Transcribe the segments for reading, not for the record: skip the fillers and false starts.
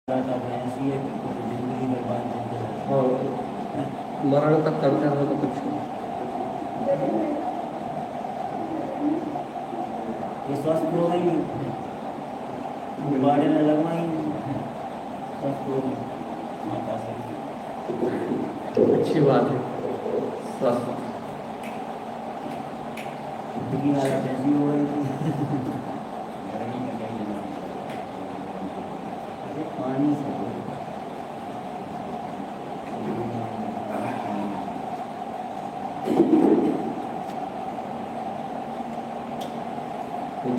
ऐसी है तो जिंदगी बर्बाद करके रखा और मरण तक करते रहो तो कुछ नहीं। ये स्वस्थ हो गई गुब्बारे न लगवाई स्वस्थ हो गई माता से अच्छी बात है। स्वस्थ जिंदगी हालत ऐसी हो गई थी अरे पानी से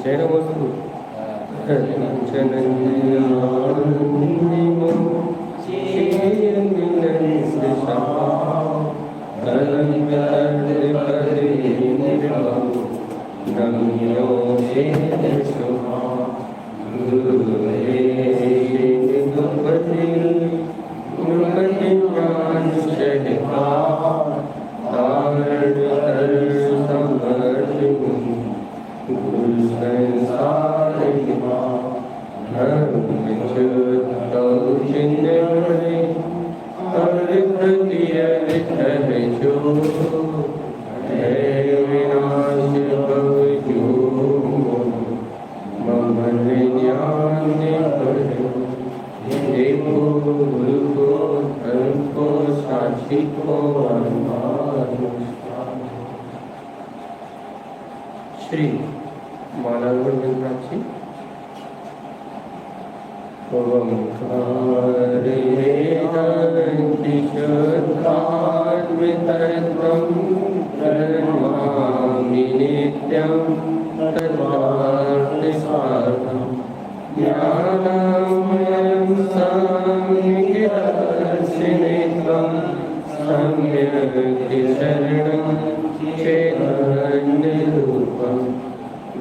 जैन वस्तु श्री मालागढ़ जी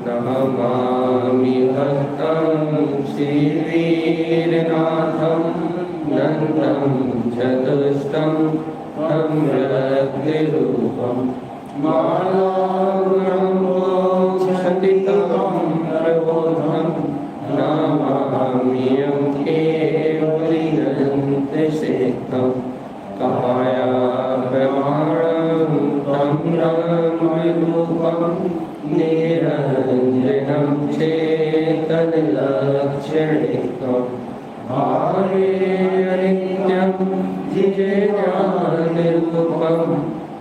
नमामि भक्तं श्रीवीरनाथं नन्दं चतुष्टं तं व्यक्तिरूपं मालागुणं मोक्षतितं प्रबोधं नमाम्यं केवलिनन्तशेखं कायाप्रमाणं तं ब्रह्मरूपं निरञ्जनं चेतनलक्षणिकं भावेऽनित्यं जिज्ञानिरूपं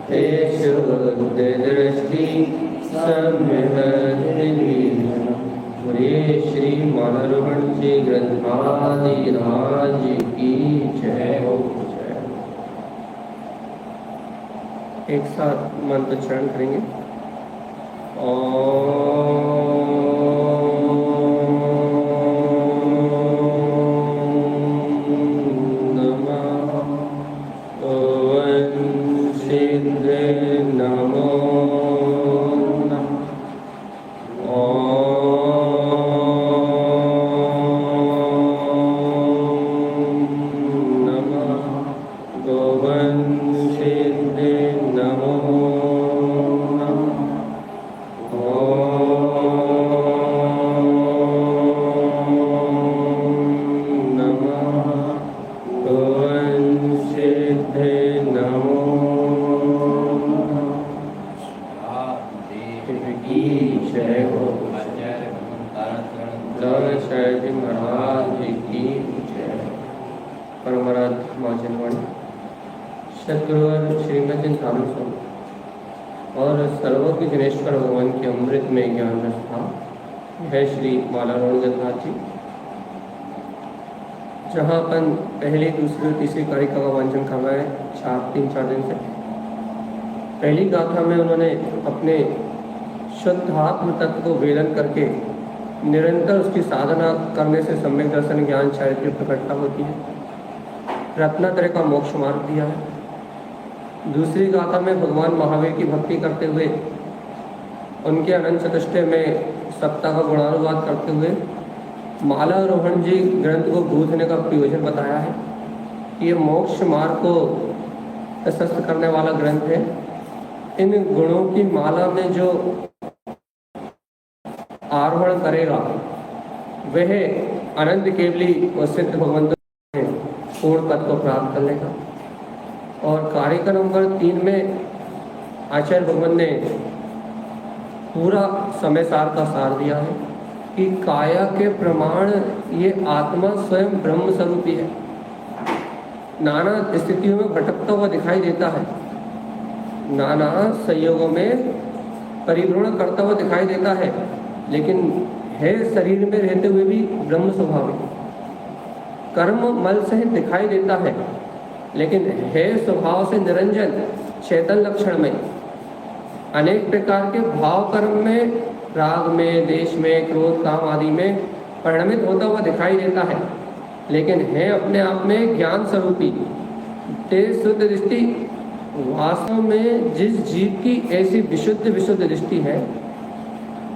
ते शुद्धदृष्टि सम्यग्निवेदनं। बोले श्री मालारोहण जी ग्रंथाधिराज की जय हो जय। एक साथ मंत्र उच्चारण करेंगे। और सर्वज्ञ जनेश्वर भगवान के अमृत में ज्ञान रस था। है श्री मालारोहण जगन्नाथ जी, जहाँ अपन पहले दूसरी और तीसरी कारिका का वांचन कर रहे हैं 3-4 दिन से। पहली गाथा में उन्होंने अपने शुद्ध आत्म तत्व को वेदन करके निरंतर उसकी साधना करने से सम्यक दर्शन ज्ञान चारित्र्य प्रकटता होती है, रत्नात्रय का मोक्ष मार्ग दिया है। दूसरी गाथा में भगवान महावीर की भक्ति करते हुए उनके अनंत चतुष्टय में सप्ताह का गुणानुवाद करते हुए मालारोहण जी ग्रंथ को गूंथने का प्रयोजन बताया है। ये मोक्ष मार्ग को प्रशस्त करने वाला ग्रंथ है। इन गुणों की माला में जो आरोहण करेगा वह अनंत केवली व सिद्ध भगवंत पूर्ण पद को प्राप्त कर लेगा। और कारिका नंबर 3 में आचार्य भगवान ने पूरा समय सार का सार दिया है कि काया के प्रमाण ये आत्मा स्वयं ब्रह्म स्वरूपी है। नाना स्थितियों में भटकता हुआ दिखाई देता है, नाना संयोगों में परिभ्रमण करता हुआ दिखाई देता है, लेकिन है शरीर में रहते हुए भी ब्रह्म स्वभाव। कर्म मल सहित दिखाई देता है, लेकिन है स्वभाव से निरंजन चेतन लक्षण में। अनेक प्रकार के भाव कर्म में, राग में, देश में, क्रोध, काम आदि में परिणमित होता हुआ दिखाई देता है, लेकिन है अपने आप में ज्ञान स्वरूपी तेज शुद्ध दृष्टि। वास्तव में जिस जीव की ऐसी विशुद्ध दृष्टि है,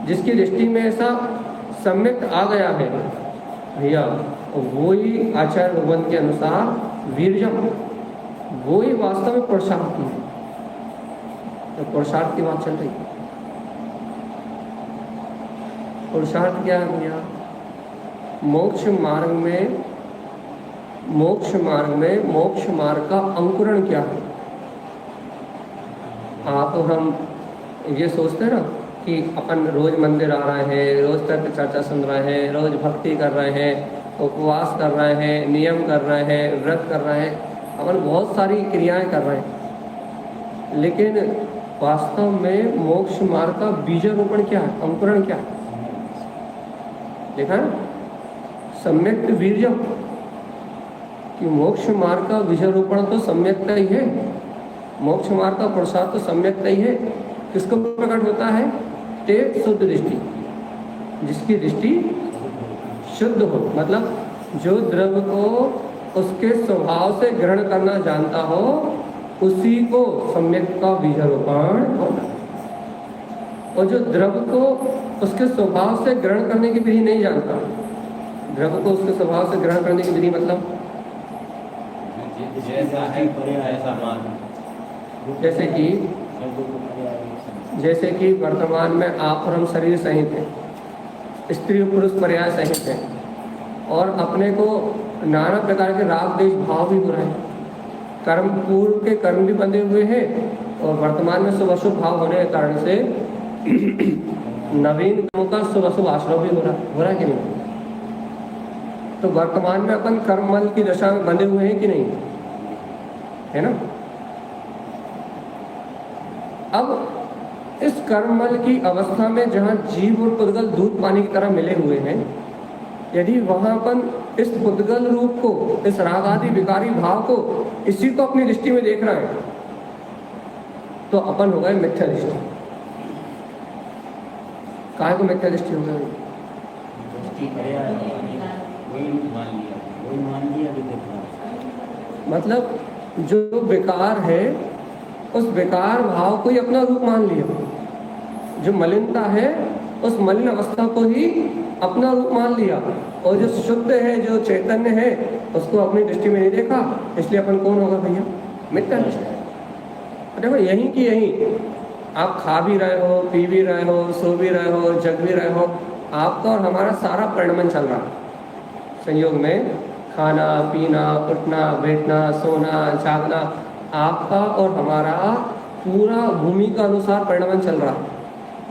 जिसकी दृष्टि में ऐसा सम्यक आ गया है भैया, वो ही आचार्य भगवान के अनुसार वीर्यम, वो ही वास्तव में पुरुषार्थ है। तो पुरुषार्थ की बात चल रही है। पुरुषार्थ क्या है भैया? मोक्ष मार्ग में मोक्ष मार्ग का अंकुरण क्या है? आप हम ये सोचते हैं ना कि अपन रोज मंदिर आ रहे हैं, रोज तर्क चर्चा सुन रहे हैं, रोज भक्ति कर रहे हैं, उपवास कर रहे हैं, नियम कर रहे हैं, व्रत कर रहे हैं, अपन बहुत सारी क्रियाएं कर रहे हैं, लेकिन वास्तव में मोक्ष मार्ग का बीजारोपण क्या है, अंकुरण क्या है? देखा ना, सम्यक वीर्यम, कि मोक्ष मार्ग का बीजारोपण तो सम्यकता ही है, मोक्ष मार्ग का पुरुषार्थ तो सम्यकता ही है। किसको प्रकट होता है? तेज शुद्ध दृष्टि, जिसकी दृष्टि शुद्ध हो, मतलब जो द्रव्य को उसके स्वभाव से ग्रहण करना जानता हो, उसी को सम्यक का बीजारोपण होता है। और जो द्रव्य को उसके स्वभाव से ग्रहण करने की विधि नहीं जानता, द्रव्य को उसके स्वभाव से ग्रहण करने की विधि मतलब जैसे कि वर्तमान में आप और हम शरीर सहित हैं, स्त्री और पुरुष पर्याय सहित हैं, और अपने को नाना प्रकार के राग देश भाव भी हो रहे हैं, कर्म पूर्व के कर्म भी बंधे हुए हैं, और वर्तमान में शुभ अशुभ भाव होने के कारण से नवीन कर्मों का शुभ अशुभ आश्रय भी हो रहा है कि नहीं? तो वर्तमान में अपन कर्ममल की दशा में बंधे हुए हैं कि नहीं, है ना? अब इस कर्ममल की अवस्था में जहाँ जीव और पुद्गल दूध पानी की तरह मिले हुए हैं, यदि वहां अपन इस पुद्गल रूप को, इस राग आदि विकारी भाव को, इसी को अपनी दृष्टि में देख रहे हैं, तो अपन हो गए मिथ्या दृष्टि। काहे को मिथ्या दृष्टि हो गई? मतलब जो विकार है, उस विकार भाव को ही अपना रूप मान लिया। जो मलिनता है, उस मलिन अवस्था को ही अपना रूप मान लिया, और जो शुद्ध है, जो चैतन्य है, उसको अपनी दृष्टि में नहीं देखा, इसलिए अपन कौन होगा भैया? मिथ्या दृष्टि। देखो यहीं की यहीं आप खा भी रहे हो, पी भी रहे हो, सो भी रहे हो, जग भी रहे हो, आपका और हमारा सारा परिणमन चल रहा है। संयोग में खाना पीना, उठना बैठना, सोना जागना, आपका और हमारा पूरा भूमि का अनुसार परिणमन चल रहा है।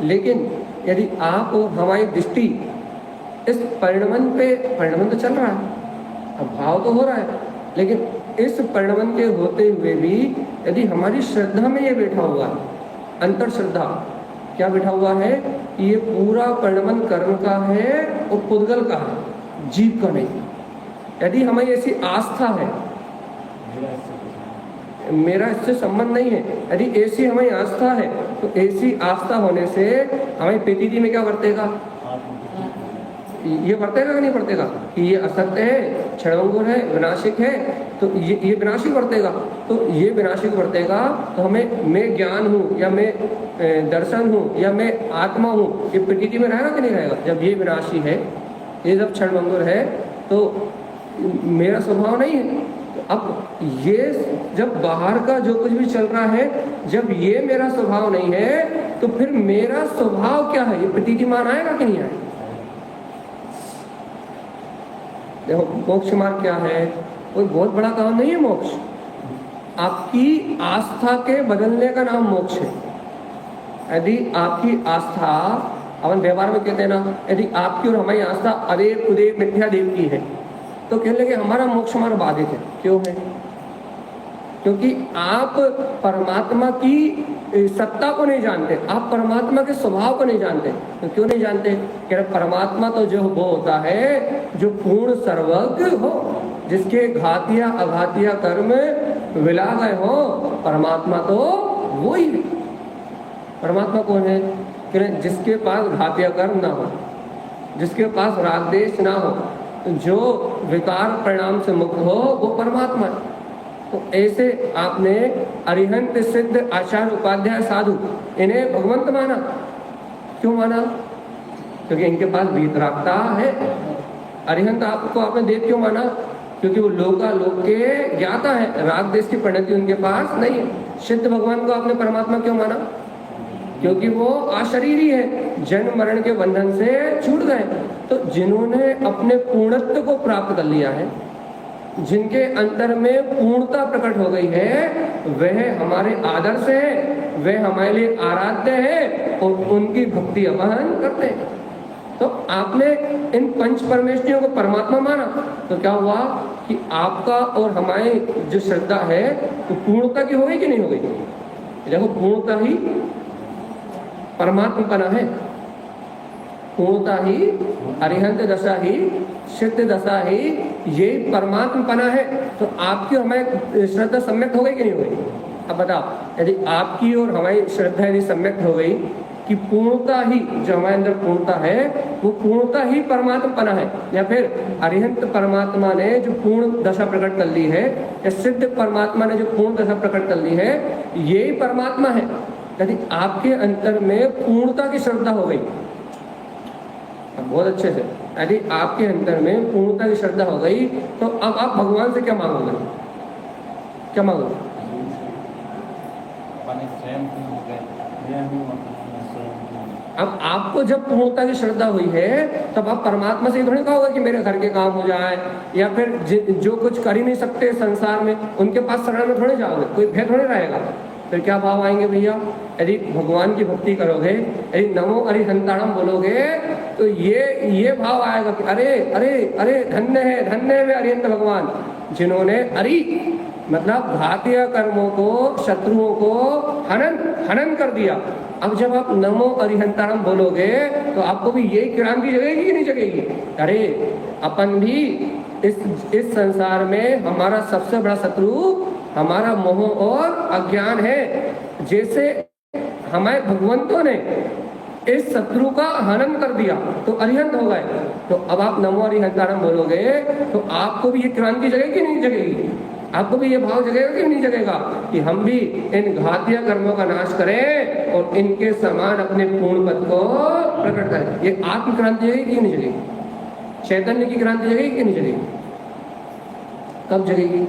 लेकिन यदि आप और हमारी दृष्टि इस परिणमन तो चल रहा है, अब भाव तो हो रहा है, लेकिन इस परिणमन के होते हुए भी यदि हमारी श्रद्धा में ये बैठा हुआ है, अंतर श्रद्धा क्या बैठा हुआ है कि ये पूरा परिणमन कर्म का है और पुद्गल का है, जीव का नहीं। यदि हमें ऐसी आस्था है, मेरा इससे संबंध नहीं है, यदि ऐसी हमें आस्था है, तो ऐसी आस्था होने से हमें प्रतीति में क्या बरतेगा? ये बरतेगा कि नहीं बरतेगा कि ये असत्य है, क्षणभंगुर है, विनाशिक है, तो ये विनाशिक बरतेगा। तो ये विनाशिक बरतेगा तो हमें मैं ज्ञान हूँ या मैं दर्शन हूँ या मैं आत्मा हूँ, ये प्रतीति में रहेगा कि नहीं रहेगा? जब ये विनाशी है, ये जब क्षणभंगुर है, तो मेरा स्वभाव नहीं है। अब ये जब बाहर का जो कुछ भी चल रहा है, जब ये मेरा स्वभाव नहीं है, तो फिर मेरा स्वभाव क्या है? ये प्रतीति मान आएगा कि नहीं आएगा? देखो मोक्ष मार्ग क्या है? कोई बहुत बड़ा काम नहीं है मोक्ष। आपकी आस्था के बदलने का नाम मोक्ष है। यदि आपकी आस्था, अपन व्यवहार में कहते हैं ना, यदि आपकी और हमारी आस्था अदेव कुदेव मिथ्या देव की है तो कहने लगे हमारा मोक्ष हमारा बाधित है। क्यों है? क्योंकि आप परमात्मा की सत्ता को नहीं जानते, आप परमात्मा के स्वभाव को नहीं जानते। तो क्यों नहीं जानते? कह रहे परमात्मा तो जो वो होता है जो पूर्ण सर्वज्ञ हो, जिसके घातिया अघातिया कर्म विला गए हो, परमात्मा तो वो ही है। परमात्मा कौन है? कह रहे जिसके पास घातिया कर्म ना हो, जिसके पास राग द्वेष ना हो, जो विकार परिणाम से मुक्त हो, वो परमात्मा है। तो ऐसे आपने अरिहंत सिद्ध आचार्य उपाध्याय साधु इन्हें भगवंत माना। क्यों माना? क्योंकि इनके पास वीतरागता है। अरिहंत आपको आपने देव क्यों माना? क्योंकि वो लोकालोक के ज्ञाता है, राग देश की परिणति उनके पास नहीं है। सिद्ध भगवान को आपने परमात्मा क्यों माना? क्योंकि वो अशरीरी है, जन्म मरण के बंधन से छूट गए। तो जिन्होंने अपने पूर्णत्व को प्राप्त कर लिया है, जिनके अंतर में पूर्णता प्रकट हो गई है, वह हमारे आदर्श है, वह हमारे लिए आराध्य है और उनकी भक्ति अपन करते हैं। तो आपने इन पंच परमेश्वरियों को परमात्मा माना तो क्या हुआ कि आपका और हमारी जो श्रद्धा है तो पूर्णता की हो गई कि नहीं हो गई? देखो पूर्णता ही परमात्मपना है, पूर्णता ही अरिहंत दशा ही सिद्ध दशा ही ये परमात्मपना है। तो आपकी हमारी श्रद्धा सम्यक्त हो गई कि नहीं हो गई? अब बताओ, यदि आपकी और हमारी श्रद्धा यदि सम्यक्त हो गई कि पूर्णता ही जो हमारे अंदर पूर्णता है वो पूर्णता ही परमात्मपना है, या फिर अरिहंत परमात्मा ने जो पूर्ण दशा प्रकट कर ली है या सिद्ध परमात्मा ने जो पूर्ण दशा प्रकट कर ली है यही परमात्मा है। यदि आपके अंतर में पूर्णता की श्रद्धा हो गई, बहुत अच्छे से, यदि आपके अंतर में पूर्णता की श्रद्धा हो गई तो अब आप भगवान से क्या मांगोगे? क्या मांगोगे? अब आपको जब पूर्णता की श्रद्धा हुई है तब आप परमात्मा से थोड़ी कहोगे कि मेरे घर के काम हो जाए, या फिर जो कुछ कर ही नहीं सकते संसार में उनके पास शरण में थोड़े जाओगे, कोई भय थोड़े रहेगा। फिर क्या भाव आएंगे भैया? यदि भगवान की भक्ति करोगे, यदि नमो अरिहंताणम बोलोगे तो ये भाव आएगा कि अरे अरे अरे धन्य है वे अरिहंत भगवान जिन्होंने मतलब घातीय कर्मों को, शत्रुओं को हनन कर दिया। अब जब आप नमो अरिहंताणम बोलोगे तो आपको भी यही क्रांति जगेगी कि नहीं जगेगी? अरे अपन भी इस संसार में हमारा सबसे बड़ा शत्रु हमारा मोह और अज्ञान है। जैसे हमारे भगवंतों ने इस शत्रु का हनन कर दिया तो अरिहंत हो गए। तो अब आप नमो अरिहंताणम बोलोगे तो आपको भी ये क्रांति जगेगी कि नहीं जगेगी? आपको भी ये भाव जगेगा कि नहीं जगेगा कि हम भी इन घातीय कर्मों का नाश करें और इनके समान अपने पूर्ण पद को प्रकट करें? ये आत्म क्रांति जगेगी कि नहीं जगेगी? चैतन्य की क्रांति जगेगी कि नहीं जगेगी? कब जगेगी?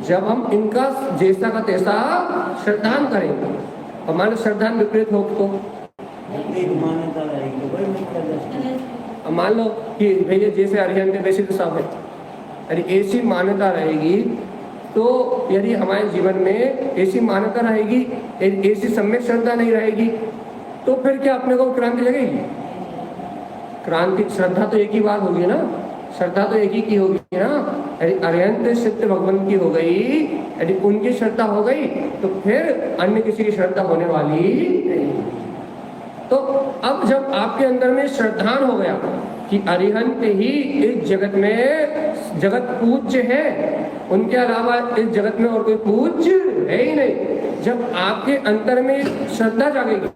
जब हम इनका जैसा का तैसा श्रद्धान करेंगे। और मान लो श्रद्धान विपरीत हो तो मान्यता रहेगी। मान लो कि भैया जैसे अरिहंत वैसे तो सब है, यदि ऐसी मान्यता रहेगी तो यदि हमारे जीवन में ऐसी मान्यता रहेगी, ऐसी सम्यक श्रद्धा नहीं रहेगी तो फिर क्या अपने को क्रांति लगेगी? क्रांति श्रद्धा तो एक ही बात होगी ना, श्रद्धा तो एक ही की होगी ना। यदि अरिहंत सिद्ध भगवान की हो गई, यदि उनकी श्रद्धा हो गई तो फिर अन्य किसी की श्रद्धा होने वाली नहीं। तो अब जब आपके अंदर में श्रद्धान हो गया कि अरिहंत ही इस जगत में जगत पूज्य है, उनके अलावा इस जगत में और कोई पूज्य है ही नहीं, जब आपके अंतर में श्रद्धा जागेगी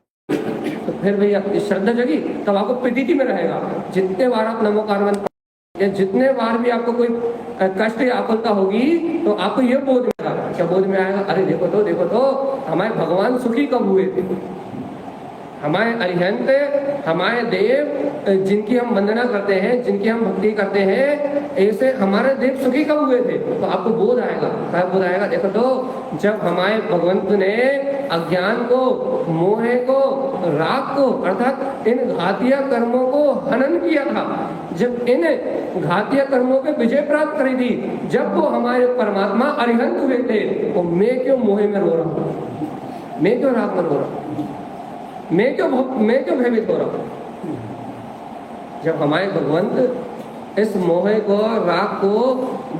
तो फिर भैया श्रद्धा जगी तब आपको प्रतीति में रहेगा। जितने बार आप नमो कारवन या जितने बार भी आपको कोई कष्ट या आकुलता होगी तो आपको ये बोध में आएगा। क्या बोध में आएगा? अरे देखो तो हमारे भगवान सुखी कब हुए थे, हमारे अरिहंत, हमारे देव जिनकी हम वंदना करते हैं, जिनकी हम भक्ति करते हैं, ऐसे हमारे देव सुखी कब हुए थे? तो आपको बोध आएगा। क्या बोध आएगा? देखो तो जब हमारे भगवंत ने अज्ञान को, मोह को, राग को अर्थात इन घातीय कर्मों को हनन किया था। जब इन घातीय कर्मों पे विजय प्राप्त करी थी, जब वो हमारे परमात्मा अरिहंत हुए थे, तो मैं क्यों मोह में रो रहा हूँ, मैं क्यों राग में रो रहा हूँ, मैं क्यों भयभीत हो रहा हूँ? जब हमारे भगवंत इस मोह को, राग को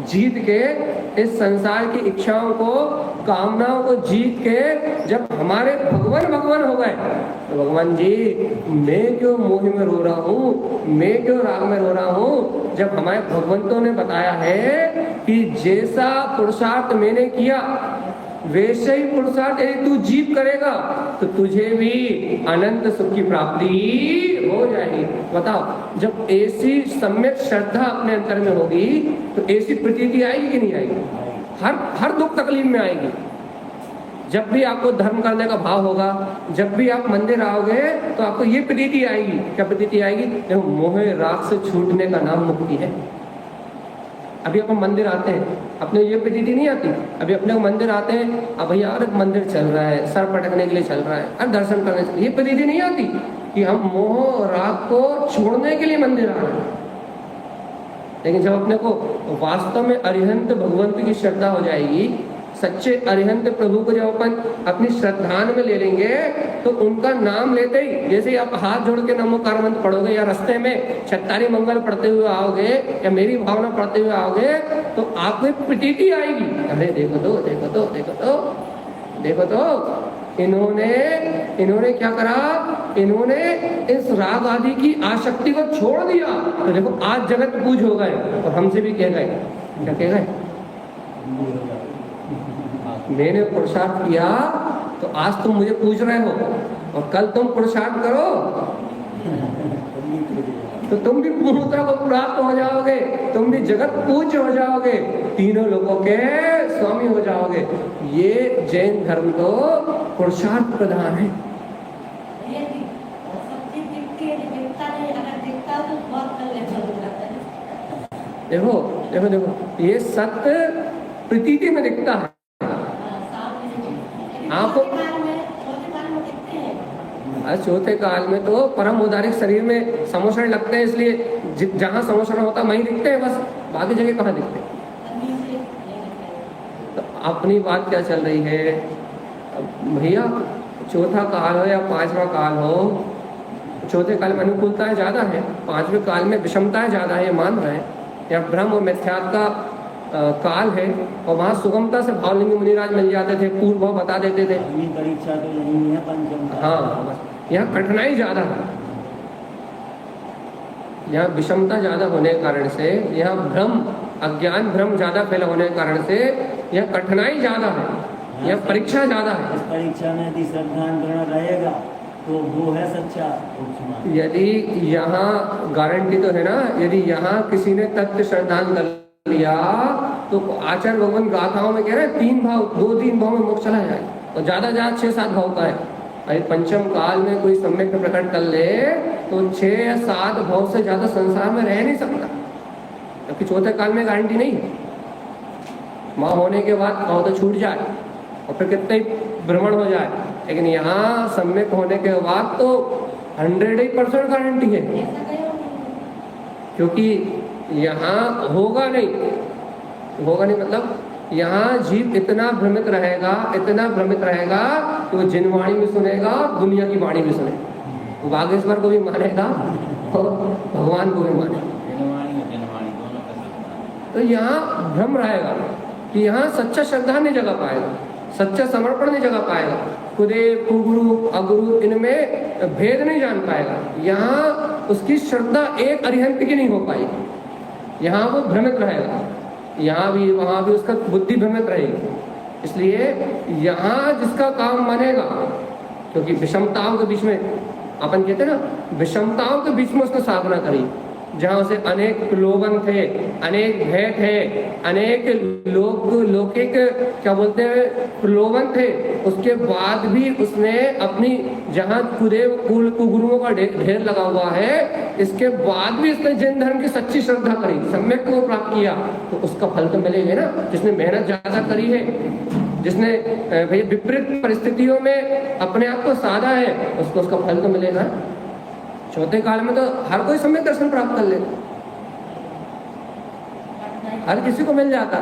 जीत के, इस संसार की इच्छाओं को, कामनाओं को जीत के जब हमारे भगवान हो गए, तो भगवान जी मैं क्यों मोह में रो रहा हूँ, मैं क्यों राग में रो रहा हूँ? जब हमारे भगवंतों ने बताया है कि जैसा पुरुषार्थ मैंने किया वैसे ही पुरुषार्थ यदि तू जीव करेगा तो तुझे भी अनंत सुख की प्राप्ति हो जाएगी। बताओ, जब ऐसी सम्यक श्रद्धा अपने अंतर में होगी तो ऐसी प्रतीति आएगी कि नहीं आएगी? हर दुख तकलीफ में आएगी। जब भी आपको धर्म करने का भाव होगा, जब भी आप मंदिर आओगे तो आपको ये प्रतीति आएगी। क्या प्रतीति आएगी? देखो, मोह राग से छूटने का नाम मुक्ति है। अभी अपन मंदिर आते हैं, अपने ये प्रतीति नहीं आती। अभी अपने को मंदिर आते हैं, अब भैया और मंदिर चल रहा है, सर पटकने के लिए चल रहा है, और दर्शन करने के लिए, ये प्रतीति नहीं आती कि हम मोह राग को छोड़ने के लिए मंदिर आ रहे हैं। लेकिन जब अपने को वास्तव में अरिहंत भगवंत की श्रद्धा हो जाएगी, सच्चे अरिहंत प्रभु को जब अपन अपनी श्रद्धान में ले लेंगे, तो उनका नाम लेते ही, जैसे ही आप हाथ जोड़ के नमोकार मंत्र पढ़ोगे या रास्ते में छत्तारी मंगल पढ़ते हुए आओगे या मेरी भावना पढ़ते हुए आओगे, तो आपको एक प्रतीति आएगी, अरे देखो तो देखो तो देखो तो देखो तो इन्होंने क्या करा, इन्होंने इस राग आदि की आसक्ति को छोड़ दिया। तो देखो आज जगत पूज हो गए और हमसे भी कह गए, क्या कह गए? मैंने पुरुषार्थ किया तो आज तुम मुझे पूछ रहे हो, और कल तुम पुरुषार्थ करो तो तुम भी पूर्णता को प्राप्त हो जाओगे, तुम भी जगत पूज्य हो जाओगे, तीनों लोगों के स्वामी हो जाओगे। ये जैन धर्म तो पुरुषार्थ प्रधान है। देखो देखो देखो, ये सत्य प्रतीति में दिखता है। आप चौथे काल में तो परम उदारिक शरीर में समोषण लगते हैं, इसलिए जहाँ समोषण होता है वहीं दिखते हैं, बस बाकी जगह कहाँ दिखते हैं? तो अपनी बात क्या चल रही है भैया? चौथा काल हो या पांचवा काल हो, चौथे काल में अनुकूलताएं ज्यादा है, पांचवें काल में विषमताएं ज्यादा है, मान रहे हैं। या ब्रह्म और मिथ्यात्व का काल है, और वहाँ सुगमता से भावलिंगी मुनिराज मिल जाते थे, पूर्व भाव बता देते थे। परीक्षा तो नहीं है पंचम। हाँ, यहाँ कठिनाई ज्यादा है, यहाँ विषमता ज्यादा होने के कारण से, यहाँ भ्रम, अज्ञान भ्रम ज्यादा फैला होने के कारण से यहाँ कठिनाई ज्यादा है, यहाँ परीक्षा ज्यादा है। इस परीक्षा में यदि श्रद्धांतरण रहेगा तो वो है सच्चा उपमा। यदि यहाँ गारंटी तो है ना, यदि यहाँ किसी ने तत्व श्रद्धांतरण लिया तो आचार्य भगवान गाथाओं में कह रहे हैं 3 भाव, 2-3 भाव में मोक्ष चला जाए, और ज्यादा 6-7 भाव का है। अरे पंचम काल में कोई सम्यक प्रकट कर ले तो 6 या 7 भाव से ज्यादा संसार में रह नहीं सकता, क्योंकि चौथे काल में गारंटी नहीं है। माँ होने के बाद भाव तो छूट जाए और फिर कितने भ्रमण हो जाए, लेकिन यहाँ सम्यक होने के बाद तो 100% गारंटी है, क्योंकि यहाँ होगा नहीं मतलब यहाँ जीव इतना भ्रमित रहेगा कि वो जिन वाणी भी सुनेगा और दुनिया की वाणी भी सुनेगा, वो बागेश्वर को भी मानेगा और भगवान को भी मानेगा। तो यहाँ भ्रम रहेगा कि यहाँ सच्चा श्रद्धा नहीं जगा पाएगा, सच्चा समर्पण नहीं जगा पाएगा, कुदेव कुगुरु अगुरु इनमें भेद नहीं जान पाएगा। यहाँ उसकी श्रद्धा एक अरिहंत की नहीं हो पाएगी, यहाँ वो भ्रमित रहेगा, यहाँ भी वहाँ भी उसका बुद्धि भ्रमित रहेगी। इसलिए यहाँ जिसका काम मानेगा, क्योंकि विषमताओं के बीच में अपन कहते हैं ना, विषमताओं के बीच में उसने साधना करी, जहाँ उसे अनेक प्रलोभन थे, अनेक भय थे, अनेक लौकिक क्या बोलते हैं प्रलोभन थे, उसके बाद भी उसने अपनी जहाँ कुदेव कुल कुगुरुओं का ढेर लगा हुआ है, इसके बाद भी उसने जैन धर्म की सच्ची श्रद्धा करी, सम्यक को प्राप्त किया, तो उसका फल तो मिलेगा ना, जिसने मेहनत ज्यादा करी है। जिसने भैया विपरीत परिस्थितियों में अपने आप को साधा है, उसको उसका फल तो मिलेगा। चौथे काल में तो हर कोई समय दर्शन प्राप्त कर लेता, हर किसी को मिल जाता,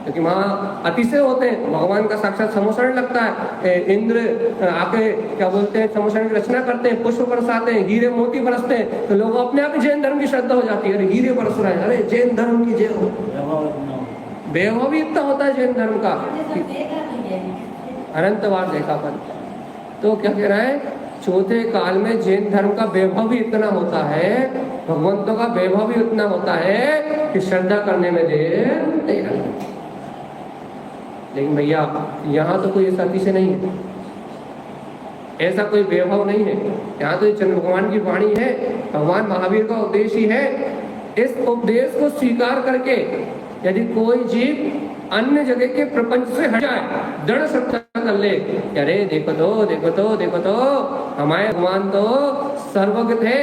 क्योंकि वहाँ अतिशय होते हैं, भगवान का साक्षात समोषण लगता है। इंद्र आके क्या बोलते हैं, समोषण की रचना करते हैं, पुष्प बरसाते हैं, हीरे मोती बरसते हैं, तो लोगों अपने आप ही जैन धर्म की श्रद्धा हो जाती है। अरे हीरे बरस रहे हैं, अरे जैन धर्म की जय हो। वैभव भी इतना होता है जैन धर्म का, अनंत बार देखा पर। तो क्या कह रहा है, चौथे काल में जैन धर्म का वैभव भी इतना होता है, भगवंतों का वैभव भी उतना होता है कि श्रद्धा करने में देर नहीं लगती। लेकिन भैया यहाँ तो कोई ऐसा अतिशय नहीं है, ऐसा कोई वैभव नहीं है। यहाँ तो चंद्र भगवान की वाणी है, भगवान महावीर का उपदेश ही है। इस उपदेश को स्वीकार करके यदि कोई जीव अन्य जगह के प्रपंच से हट जाए, दृढ़ श्रद्धा कर ले, अरे देखो तो हमारे भगवान तो सर्वज्ञ थे,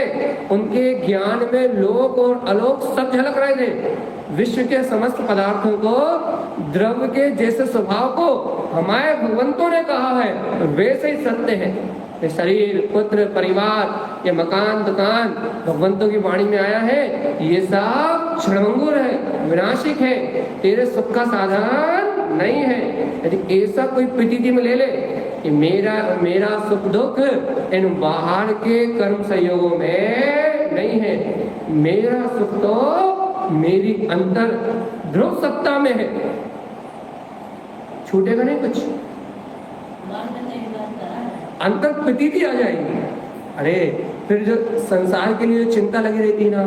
उनके ज्ञान में लोक और अलोक सब झलक रहे थे। विश्व के समस्त पदार्थों को, द्रव्य के जैसे स्वभाव को हमारे भगवंतों ने कहा है, वैसे ही सत्य है। ये शरीर, पुत्र, परिवार, ये मकान, दुकान भगवंतों की वाणी में आया है, ये सब क्षणभंगुर है, विनाशिक है, तेरे सुख का साधन नहीं है। यदि ऐसा कोई प्रतीति में ले ले कि मेरा सुख दुख इन बाहर के कर्म संयोगों में नहीं है, मेरा सुख तो मेरी अंतर ध्रुव सत्ता में है, छूटेगा नहीं कुछ, अंतर प्रतीति आ जाएगी। अरे फिर जो संसार के लिए जो चिंता लगी रहती ना,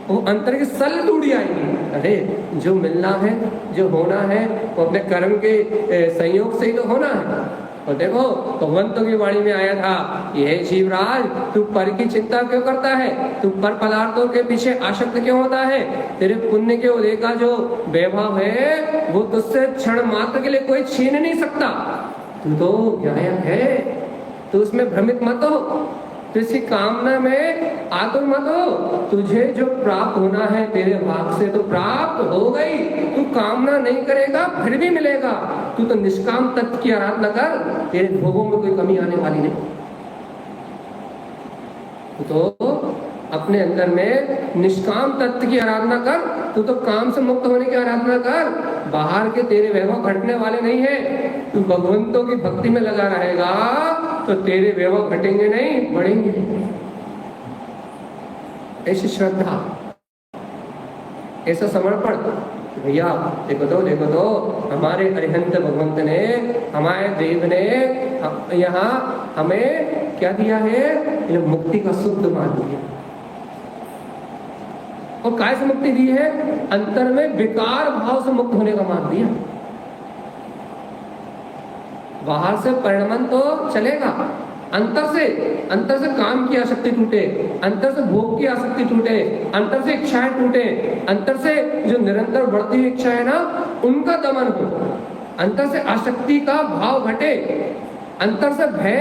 वो अंतर की सल टूटी आएगी। अरे जो मिलना है, जो होना है, वो अपने कर्म के संयोग से ही तो होना है। और देखो भगवंतों की वाणी में आया था, ये जीवराज तू पर की चिंता क्यों करता है, तू पर पदार्थों के पीछे आसक्त क्यों होता है, तेरे पुण्य के उदय का जो वैभव है वो तुझसे क्षण मात्र के लिए कोई छीन नहीं सकता। तू तो गायक है, तू उसमें भ्रमित मत हो, तो इसकी कामना में आतुर मत हो। तुझे जो प्राप्त होना है तेरे भाग से तो प्राप्त हो गई, तू कामना नहीं करेगा फिर भी मिलेगा। तू तो निष्काम तत्व की आराधना कर, तेरे भोगों में कोई कमी आने वाली नहीं। तो अपने अंदर में निष्काम तत्व की आराधना कर, तू तो काम से मुक्त होने की आराधना कर, बाहर के तेरे वैभव घटने वाले नहीं है। तू भगवंतों की भक्ति में लगा रहेगा तो तेरे वैभव घटेंगे नहीं, बढ़ेंगे। ऐसी श्रद्धा, ऐसा समर्पण। भैया देखो तो हमारे अरिहंत भगवंत ने, हमारे देव ने यहाँ हमें क्या दिया है, मुक्ति का शुद्ध मार्ग दिया। और काय से मुक्ति दी है, अंतर में विकार भाव से मुक्त होने का मार्ग दिया। बाहर से परिणमन तो चलेगा, अंतर से काम की आसक्ति टूटे, अंतर से भोग की आसक्ति टूटे, अंतर से इच्छाएं टूटे, अंतर से जो निरंतर बढ़ती हुई इच्छा है ना उनका दमन हो, अंतर से आसक्ति का भाव घटे, अंतर से भय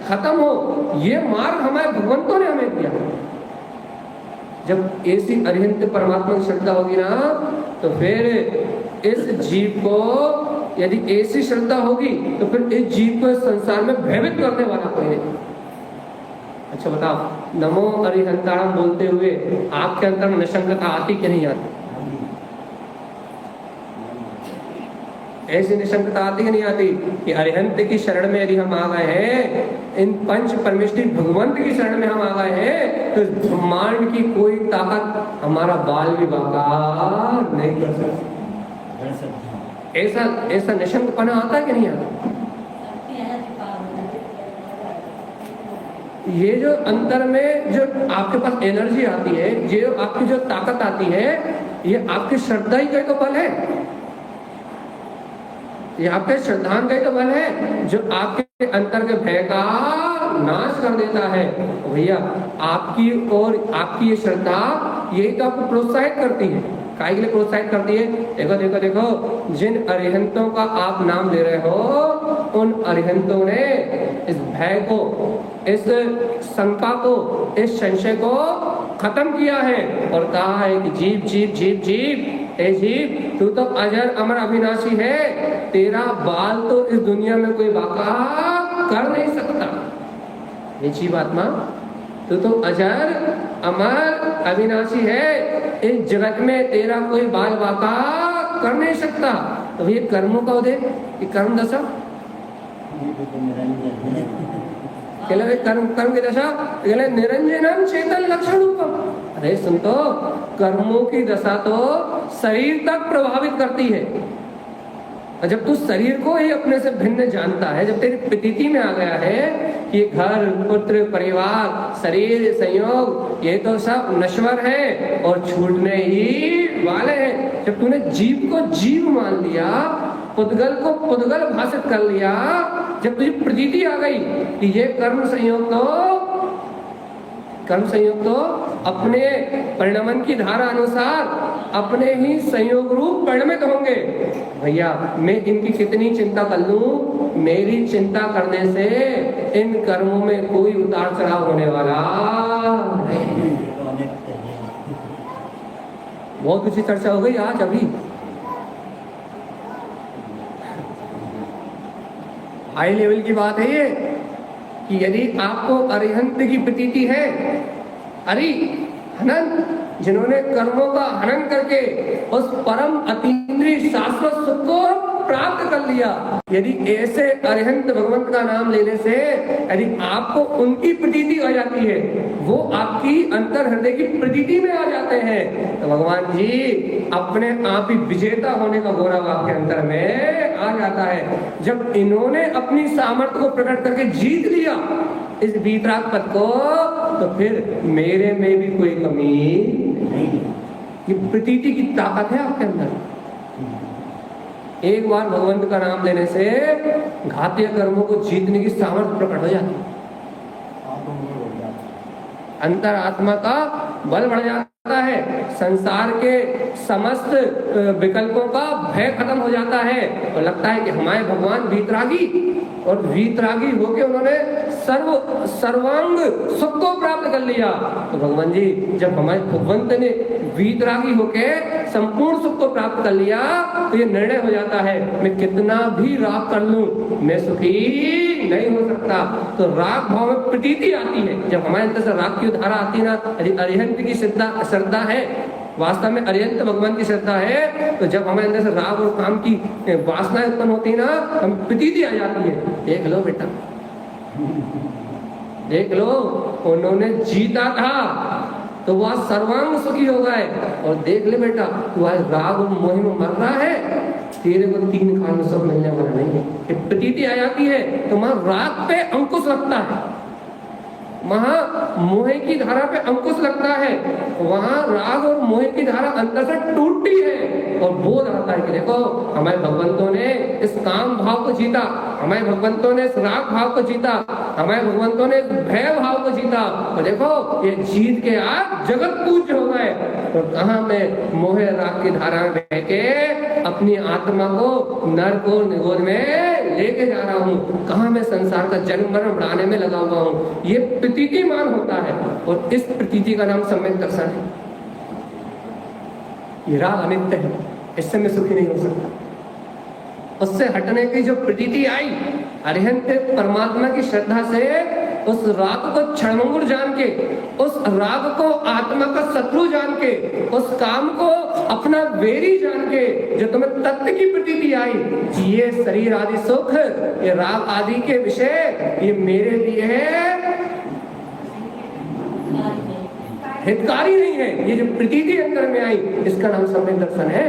खत्म हो। ये मार्ग हमारे भगवंतों ने हमें दिया। जब ऐसी अरिहंत परमात्मा की श्रद्धा होगी ना, तो फिर इस जीव को यदि ऐसी श्रद्धा होगी तो फिर इस जीव को संसार में भयभीत करने वाला कोई नहीं। अच्छा बताओ, नमो अरिहंताणम बोलते हुए आपके अंदर में निशंकता आती कि नहीं आती? ऐसी निशंकता आती कि नहीं आती कि अरिहंत की शरण में यदि हम आ गए हैं, इन पंच परमेष्ठी भगवंत की शरण में हम आ गए हैं, तो ब्रह्मांड की कोई ताकत हमारा बाल भी बाका नहीं कर सकती। ऐसा निशंकपना आता कि नहीं आता? ये जो अंतर में जो आपके पास एनर्जी आती है, जो आपकी जो ताकत आती है, ये आपकी श्रद्धा ही का तो बल है, ये आपके श्रद्धान का ही तो बल है, जो आपके अंतर के भय का नाश कर देता है। भैया आपकी और आपकी ये श्रद्धा यही तो आपको प्रोत्साहित करती है। काय के लिए प्रोत्साहित करती है? देखो जिन अरिहंतों का आप नाम ले रहे हो, उन अरिहंतों ने इस भय को, इस शंका को, इस संशय को खत्म किया है और कहा है कि जीव जीव जीव जीव ए जीव, तू तो अजर अमर अविनाशी है, तेरा बाल तो इस दुनिया में कोई बाका कर नहीं सकता। ये जीवात्मा, तू तो अजर अमर अविनाशी है, इस जगत में तेरा कोई बाल बाका कर नहीं सकता। तो ये कर्मों का उदय, ये कर्म दशा, कर्म की दशा निरंजनम चेतन लक्षण रूपम। अरे सुन तो, कर्मों की दशा तो शरीर तक प्रभावित करती है। और जब तू शरीर को ही अपने से भिन्न जानता है, जब तेरी प्रतीति में आ गया है कि घर, पुत्र, परिवार, शरीर, संयोग ये तो सब नश्वर है और छूटने ही वाले हैं, जब तूने जीव को जीव मान लिया, पुद्गल को पुद्गल भाषित कर लिया, जब तुझे प्रतीति आ गई कि ये कर्म संयोग तो अपने परिणमन की धारा अनुसार अपने ही संयोग रूप परिणमित होंगे, भैया मैं इनकी कितनी चिंता कर लूं, मेरी चिंता करने से इन कर्मों में कोई उतार चढ़ाव होने वाला नहीं। बहुत अच्छी चर्चा हो गई आज अभी। हाई लेवल की बात है ये कि यदि आपको अरिहंत की प्रतीति है, हनन, जिन्होंने कर्मों का हनन करके उस परम अतीन्द्रिय शाश्वत सुख को प्राप्त कर लिया, यदि ऐसे अरिहंत भगवंत का नाम लेने से यदि आपको उनकी प्रतीति आ जाती है, वो आपकी अंतर हृदय की प्रतीति में आ जाते हैं, तो भगवान जी अपने आप ही विजेता होने का गौरव आपके अंतर में आ जाता है। जब इन्होंने अपनी सामर्थ्य को प्रकट करके जीत लिया इस वीतराग पद को, तो फिर मेरे में भी कोई कमी नहीं। ये प्रतीति की ताकत है आपके अंदर। एक बार भगवंत का नाम लेने से घातीय कर्मों को जीतने की सामर्थ्य प्रकट हो जाती है, अंतर आत्मा का बल बढ़ जाता है, संसार के समस्त विकल्पों का भय खत्म हो जाता है, तो लगता है कि हमारे भगवान वीतरागी, और वीतरागी होके उन्होंने सर्वांग सुख को प्राप्त कर लिया। तो भगवान जी जब हमारे भगवंत ने वीतरागी होके संपूर्ण सुख को प्राप्त कर लिया, तो ये निर्णय हो जाता है मैं कितना भी राग कर लूं मैं सुखी नहीं हो सकता। तो राग भाव में प्रतीति आती है, जब हमारे अंदर से राग की धारा आती ना, अरिहंत की श्रद्धा है, वास्तव में अरिहंत भगवान की श्रद्धा है, तो जब हमारे अंदर से राग और काम की वासना उत्पन्न होती है ना, हम प्रतीति आ जाती है। देख लो बेटा, देख लो, उन्होंने जीता था तो वह सर्वांग सुखी हो गए, और देख ले बेटा तू आज राग और मोह में मर रहा है, तेरे को 3 काल में सब मिलने वाला नहीं है। प्रतीति आ जाती है तो वहां राग पे अंकुश लगता है, वहां मोह की धारा पे अंकुश लगता है, वहां राग और मोह की धारा अंदर से टूटती है, और बोध आता है कि देखो हमारे भगवंतों ने इस काम भाव को जीता, हमारे भगवंतों ने इस राग भाव को जीता, हमारे भगवंतों ने भय भाव को जीता, तो देखो ये जीत के आज जगत पूज्य हो गए। तो कहाँ मैं मोह राग की धारा में बह के अपनी आत्मा को नरक और निगोद में लेके जा रहा हूँ, कहाँ मैं संसार का जन्म मरण बढ़ाने में लगा हुआ हूँ। ये प्रतीतिमान होता है, और इस प्रतीति का नाम सम्यक दर्शन है। ये राग अनित्य है, इससे मैं सुखी नहीं हो सकता। उससे हटने की जो प्रतीति आई, अरिहंत परमात्मा की श्रद्धा से उस राग को क्षणभंगुर जान के, उस राग को आत्मा का शत्रु जान के, उस काम को अपना वेरी जान के, जो तुम्हें तत्व की प्रतीति आई, ये शरीर आदि सुख, ये राग आदि के विषय, ये मेरे लिए हितकारी नहीं है, ये जो प्रतीति अंदर में आई, इसका नाम सम्यक दर्शन है।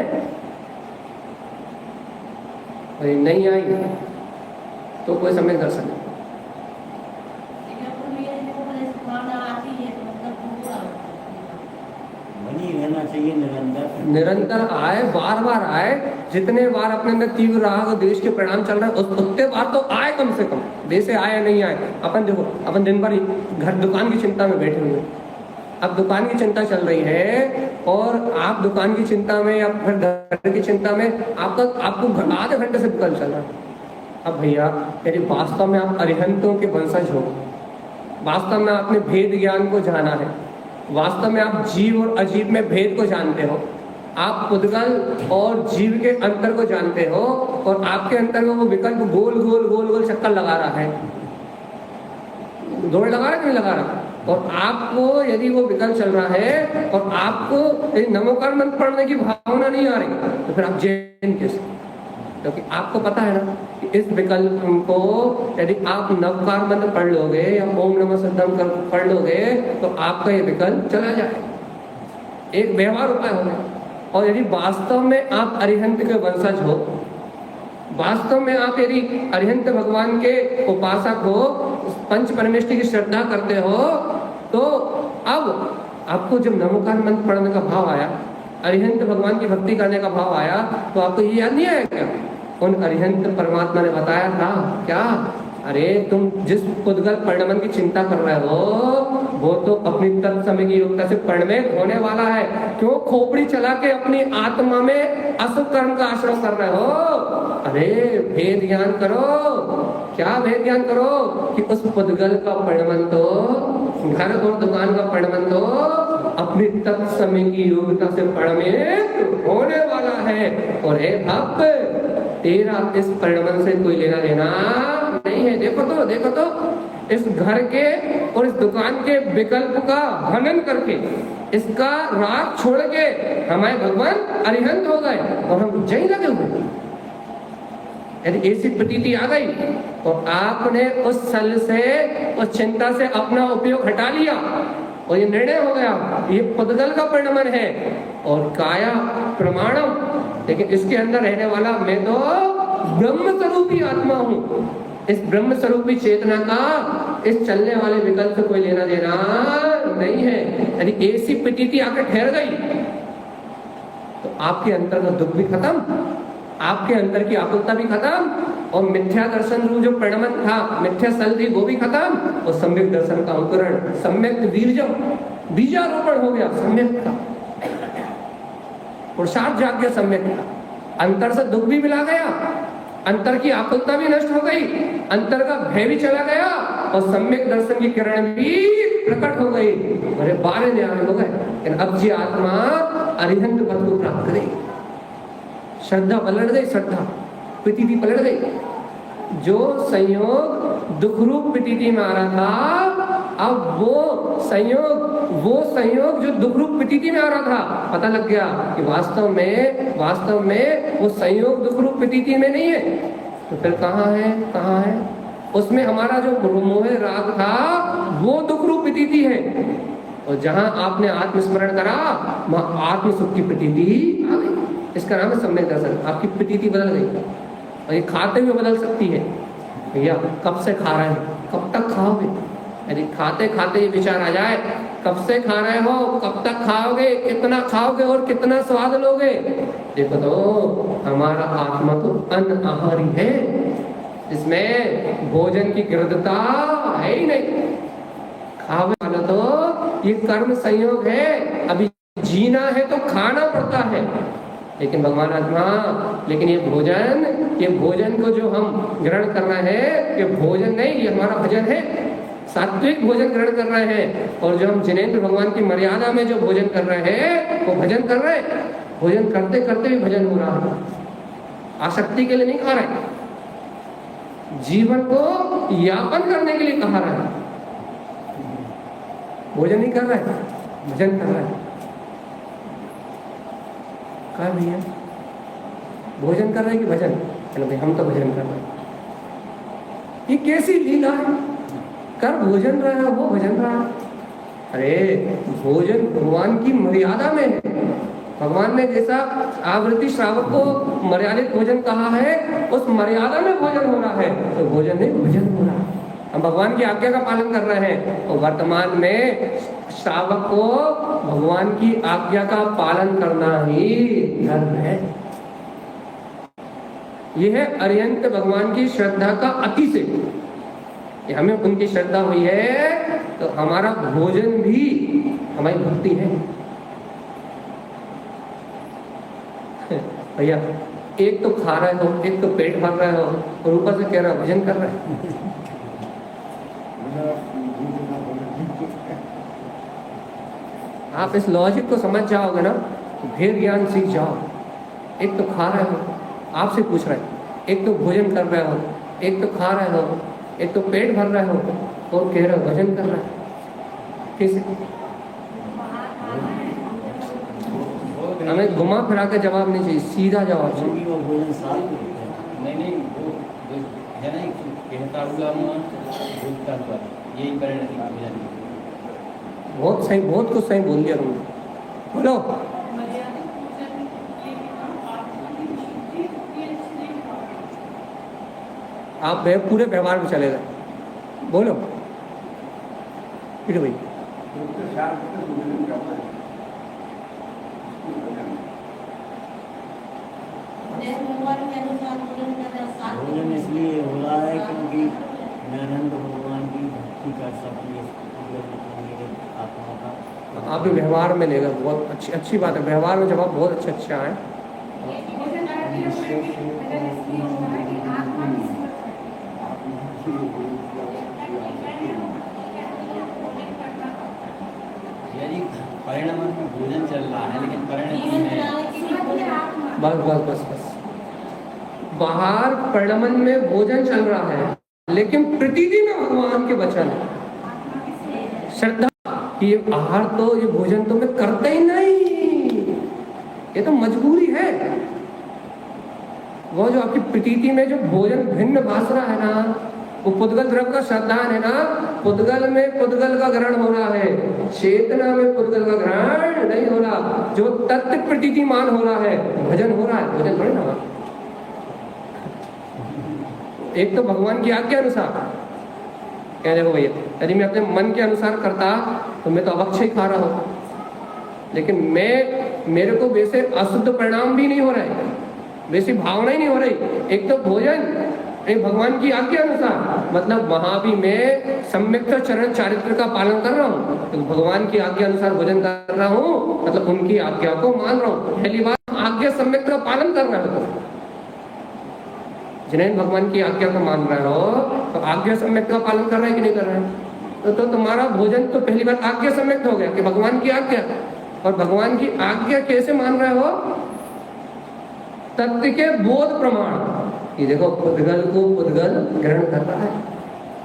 और ये नहीं आई तो कोई सम्यक दर्शन नहीं। रहना चाहिए निरंतर आए, बार बार आए, जितने बार अपने अंदर तीव्र राग और द्वेष के परिणाम चल रहे हैं उतने बार तो आए, कम से कम वैसे आए नहीं आए। अपन देखो, अपन दिन भर घर दुकान की चिंता में बैठे हुए, अब दुकान की चिंता चल रही है, और आप दुकान की चिंता में या फिर घर की चिंता में आपको आधे घंटे से निकल चल रहा है। अब भैया यदि वास्तव में आप अरिहंतों के वंशज हो, वास्तव में आपने भेद ज्ञान को जाना है, वास्तव में आप जीव और अजीव में भेद को जानते हो, आप पुद्गल और जीव के अंतर को जानते हो और आपके अंतर में वो विकल्प गोल गोल गोल गोल चक्कर लगा रहा है, दौड़ लगा रहा है, नहीं लगा रहा। और आपको यदि वो विकल्प चल रहा है और आपको यदि नमोकार मंत्र पढ़ने की भावना नहीं आ रही तो फिर आप जैन कैसे? क्योंकि आपको पता है ना कि इस विकल्प को यदि आप नवकार मंत्र पढ़ लोगे या ओम नमः सिद्धम कर पढ़ लोगे तो आपका ये विकल्प चला जाए, एक व्यवहार उपाय हो गया। और यदि वास्तव में आप अरिहंत के वंशज हो, वास्तव में आप यदि अरिहंत भगवान के उपासक हो, पंच परमेष्टि की श्रद्धा करते हो, तो अब आपको जब नमोकार मंत्र पढ़ने का भाव आया, अरिहंत भगवान की भक्ति करने का भाव आया, तो आपको ये याद नहीं आया क्या उन अरिहंत परमात्मा ने बताया था क्या? अरे तुम जिस पुद्गल परिणमन की चिंता कर रहे हो वो तो अपनी तत्समय की योग्यता से परिणमित होने वाला है। क्यों खोपड़ी चला के अपनी आत्मा में अशुभ कर्म का आश्रय कर रहे हो? अरे भेद ज्ञान करो। क्या भेद ज्ञान करो कि उस पुद्गल का परिणमन तो, घर और दुकान का परिणमन तो अपनी तत्समय की योग्यता से परिणमित होने वाला है। और हे भक्त, तेरा इस परिणमन से कोई लेना देना नहीं है। देखो तो इस घर के और इस दुकान के विकल्प का हनन करके, इसका राग छोड़ के हमारे भगवान अरिहंत हो गए और हम जय लगे हुए। यदि ऐसी प्रतीति आ गई तो आपने उस सल से, उस चिंता से अपना उपयोग हटा लिया और ये निर्णय हो गया ये पुद्गल का परिणमन है और काया प्रमाणम, लेकिन इसके अंदर रहने वाला मैं तो ब्रह्म स्वरूपी आत्मा हूँ। इस ब्रह्म स्वरूपी चेतना का इस चलने वाले विकल्प से कोई लेना देना नहीं है। यदि ऐसी प्रतीति आकर ठहर गई तो आपके अंतर का दुख भी खत्म, आपके अंदर की आकुलता भी खत्म और मिथ्या दर्शन रूप जो परिणमन था, मिथ्या सल थी वो भी खत्म और सम्यक दर्शन का अंकुरण, सम्यक वीर्यम, बीजारोपण हो गया सम्यक का, पुरुषार्थ जाग गया सम्यक का। अंतर से दुख भी मिला गया, अंतर की आकुलता भी नष्ट हो गई, अंतर का भय भी चला गया और सम्यक दर्शन की किरण भी प्रकट हो गई। अरे बारे न्याय हो गए। लेकिन अब जी आत्मा अरिहंत पद को प्राप्त करेगी, श्रद्धा पलट गई, श्रद्धा प्रतीति पलट गई। जो संयोग दुख रूप प्रतीति में आ रहा था, अब वो संयोग जो दुख रूप प्रतीति में आ रहा था, पता लग गया कि वास्तव में वो संयोग दुख रूप प्रतीति में नहीं है। तो फिर कहाँ है? उसमें हमारा जो मोह राग था वो दुख रूप प्रतीति है और जहां आपने आत्मस्मरण करा वहां आत्म सुख की प्रतीति आ गई। इसका नाम है सम्यक दर्शन। आपकी प्रतीति बदल गई और ये खाते हुए बदल सकती है। भैया कब से खा रहे हैं, कब तक खाओगे? यदि खाते खाते ये विचार आ जाए कब से खा रहे हो, कब तक खाओगे, कितना खाओगे और कितना स्वाद लोगे? देखो तो हमारा आत्मा तो अन्न आहारी है, इसमें भोजन की गृहता है ही नहीं। खावे वाला तो ये कर्म संयोग है, अभी जीना है तो खाना पड़ता है। लेकिन भगवान आत्मा, लेकिन ये भोजन को जो हम ग्रहण कर रहे हैं, ये भोजन नहीं, ये हमारा भजन है। सात्विक भोजन ग्रहण कर रहे हैं और जो हम जिनेंद्र भगवान की मर्यादा में जो भोजन कर रहे हैं वो भजन कर रहे हैं। भोजन करते करते भी भजन हो रहा है, आसक्ति के लिए नहीं खा रहे, जीवन को यापन करने के लिए कहा रहा है। भोजन नहीं कर रहे, भजन कर रहे हैं। कहा भैया भोजन कर रहे कि भजन? चलो भाई हम तो भजन कर रहे हैं। ये कैसी लीला है? कर भोजन रहा है, वो भजन रहा है। अरे भोजन भगवान की मर्यादा में है। भगवान ने जैसा आवृत्ति श्रावक को मर्यादित भोजन कहा है, उस मर्यादा में भोजन हो रहा है, तो भोजन नहीं भजन हो रहा है। हम भगवान की आज्ञा का पालन कर रहे हैं और वर्तमान में श्रावक को भगवान की आज्ञा का पालन करना ही धर्म है। यह है अरिहंत भगवान की श्रद्धा का अति से। हमें उनकी श्रद्धा हुई है तो हमारा भोजन भी हमारी भक्ति है। भैया एक तो खा रहे हो, एक तो पेट भर रहे हो और ऊपर से कह रहे हो भजन कर रहे हो। आप इस लॉजिक को समझ जाओगे ना भेद ज्ञान सीख जाओ। एक तो खा रहे हो, आपसे पूछ रहे हैं, एक तो भोजन कर रहे हो, एक तो खा रहे हो, एक तो पेट भर रहे हो और कह रहे हो भजन कर रहे हो। किस हमें घुमा फिरा के जवाब नहीं चाहिए, सीधा जवाब चाहिए। क्योंकि वो भोजन साथ में होता है। नहीं वो जो है ना, कहता हुआ मन भूलता हुआ, यही परिणति का भजन है। बहुत सही, बहुत कुछ सही बोल दिया तुमने। बोलो। आप पूरे व्यवहार में चले गए। बोलो फिर भाई। भोजन इसलिए हो रहा है क्योंकि मैं अनंत भगवान की भक्ति कर सकती मेरे आत्मा का। आप भी व्यवहार में लेगा, बहुत अच्छी बात है। व्यवहार में जवाब बहुत अच्छा आए। यदि परिणाम में भोजन चल रहा है लेकिन परिणति में बस बाहर परिणमन में भोजन चल रहा है लेकिन प्रतीति में भगवान के वचन है। श्रद्धा कि ये आहार तो, ये भोजन तो मैं करता ही नहीं, ये तो मजबूरी है। वो जो आपकी प्रतीति में जो भोजन भिन्न भास रहा है ना, वो पुद्गल द्रव्य का श्रद्धान है ना, पुद्गल में पुद्गल का ग्रहण हो रहा है, चेतना में पुद्गल का ग्रहण नहीं हो रहा। जो तत्व प्रतीतिमान हो रहा है, भजन हो रहा है, भजन थोड़ी ना। एक तो भगवान की आज्ञा अनुसार क्या, देखो भैया, यदि मैं अपने मन के अनुसार करता तो मैं तो अवक्ष ही खा रहा हूँ, लेकिन मेरे को वैसे अशुद्ध परिणाम भी नहीं हो रहा है, वैसी भावना ही नहीं हो रही। एक तो भोजन एक भगवान की आज्ञा अनुसार, मतलब वहां भी मैं सम्यक चरण चारित्र का पालन कर रहा हूँ, तो भगवान की आज्ञा अनुसार भोजन कर रहा हूँ, मतलब उनकी आज्ञा को मान रहा हूँ। पहली बात, आज्ञा सम्यक का पालन करना है। जिन्हें भगवान की आज्ञा को मान रहे हो तो आज्ञा सम्यक का पालन कर रहे हैं कि नहीं कर रहे हैं? तो तुम्हारा भोजन तो पहली बात आज्ञा सम्यक हो गया कि भगवान की आज्ञा। और भगवान की आज्ञा कैसे मान रहे हो? तत्व के बोध प्रमाण। ये देखो, पुद्गल को पुद्गल ग्रहण कर रहा है,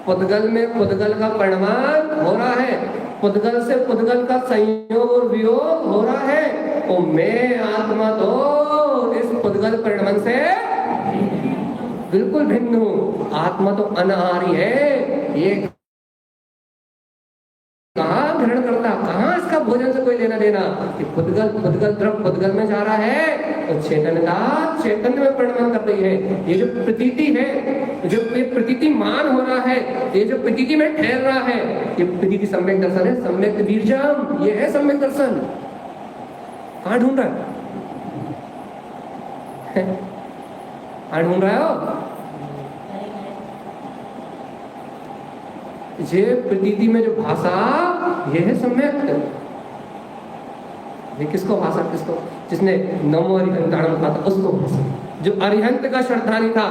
पुद्गल में पुद्गल का परिणाम हो रहा है, पुद्गल से पुद्गल का संयोग और वियोग हो रहा है। तो मैं आत्मा तो इस पुद्गल परिणाम से बिल्कुल भिन्न हूँ। आत्मा तो अनाहारी है, ये कहाँ ग्रहण करता, कहाँ इसका भोजन से कोई लेना देना। कि पुद्गल द्रव्य पुद्गल में जा रहा है और चेतनता चैतन्य में परिणाम कर रही है। ये जो प्रतीति है, जो ये प्रतीति मान हो रहा है, ये जो प्रतीति में ठहर रहा है, ये प्रतीति सम्यक दर्शन है। सम्यक बीर्जम, ये है सम्यक दर्शन। कहाँ ढूंढ रहा है? ढूंढ रहे हो? ये प्रतीति में जो भाषा, ये है सम्यक। ये किसको भाषा, किसको? जिसने नमो अरिहंताणम कहा था उसको भाषा। जो अरिहंत का श्रद्धानी था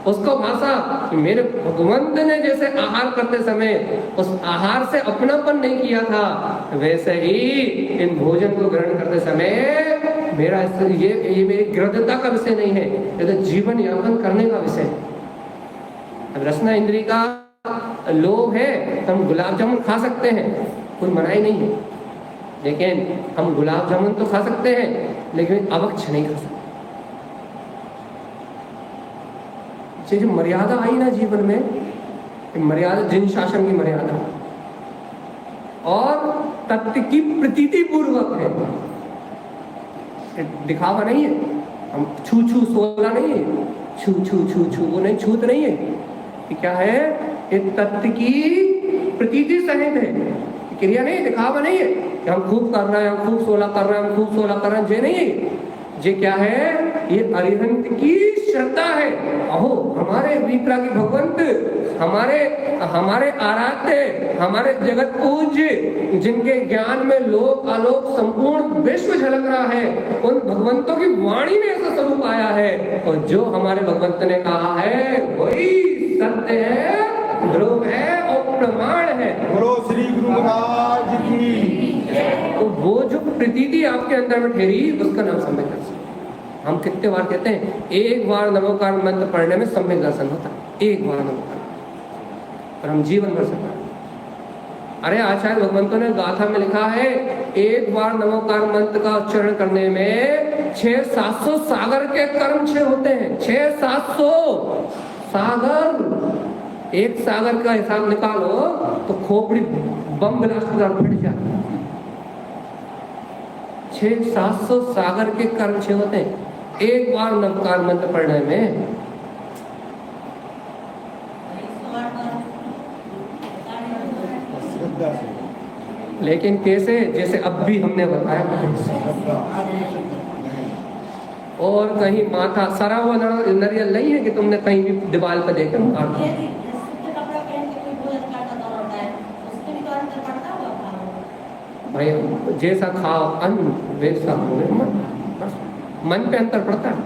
उसको भाषा। मेरे भगवंत ने जैसे आहार करते समय उस आहार से अपनापन नहीं किया था, वैसे ही इन भोजन को ग्रहण करते समय मेरा ये मेरी गृहता का विषय नहीं है, ये तो जीवन यापन करने का विषय है। अब रसना इंद्री का लोभ है तो हम गुलाब जामुन खा सकते हैं, कोई मनाही नहीं है, लेकिन हम गुलाब जामुन तो खा सकते हैं लेकिन अवक्ष नहीं खा सकते। ये जो मर्यादा आई ना जीवन में, मर्यादा जिन शासन की मर्यादा और तत्व की प्रतीति पूर्वक है, दिखावा नहीं है। हम छू छू सोला नहीं है, छू छू छू छू वो नहीं, छूत नहीं है। कि क्या है? एक तत्व की प्रतीति सहित है, क्रिया नहीं, दिखावा नहीं है कि हम खूब कर रहे हैं, हम खूब सोला कर रहे हैं, हम खूब सोला कर रहे हैं। ये नहीं है। ये क्या है? ये अरिहंत की श्रद्धा है। अहो, हमारे विप्रा की भगवंत, हमारे आराध्य, हमारे जगत पूज्य, जिनके ज्ञान में लोक आलोक संपूर्ण विश्व झलक रहा है, उन भगवंतों की वाणी में ऐसा स्वरूप आया है। और जो हमारे भगवंत ने कहा है वही सत्य है, ध्रुव है और प्रमाण है। बोलो श्री गुरु महाराज की तो वो जो प्रतीति आपके अंदर में ठहरी उसका नाम सम्यक दर्शन। हम कितने बार कहते हैं, एक बार नमोकार मंत्र पढ़ने में सम्यक दर्शन होता है, एक बार नमोकार, और हम जीवन भर सकते हैं। अरे आचार्य भगवंतों ने गाथा में लिखा है, एक बार नमोकार मंत्र का उच्चारण करने में 600-700 सागर के कर्म क्षय होते हैं। 600-700 सागर, एक सागर का हिसाब निकालो तो खोपड़ी बम ब्लास्ट फट जाती है। 600-700 सागर के कर्म क्षय होते हैं एक बार नमोकार मंत्र पढ़ने में। लेकिन कैसे, जैसे अब भी हमने बताया, और कहीं माथा सरा हुआ नरियल नहीं है कि तुमने कहीं भी दीवार पर देखा भाई, जैसा खाओ अन्न वैसा हो मन पे अंतर पड़ता है।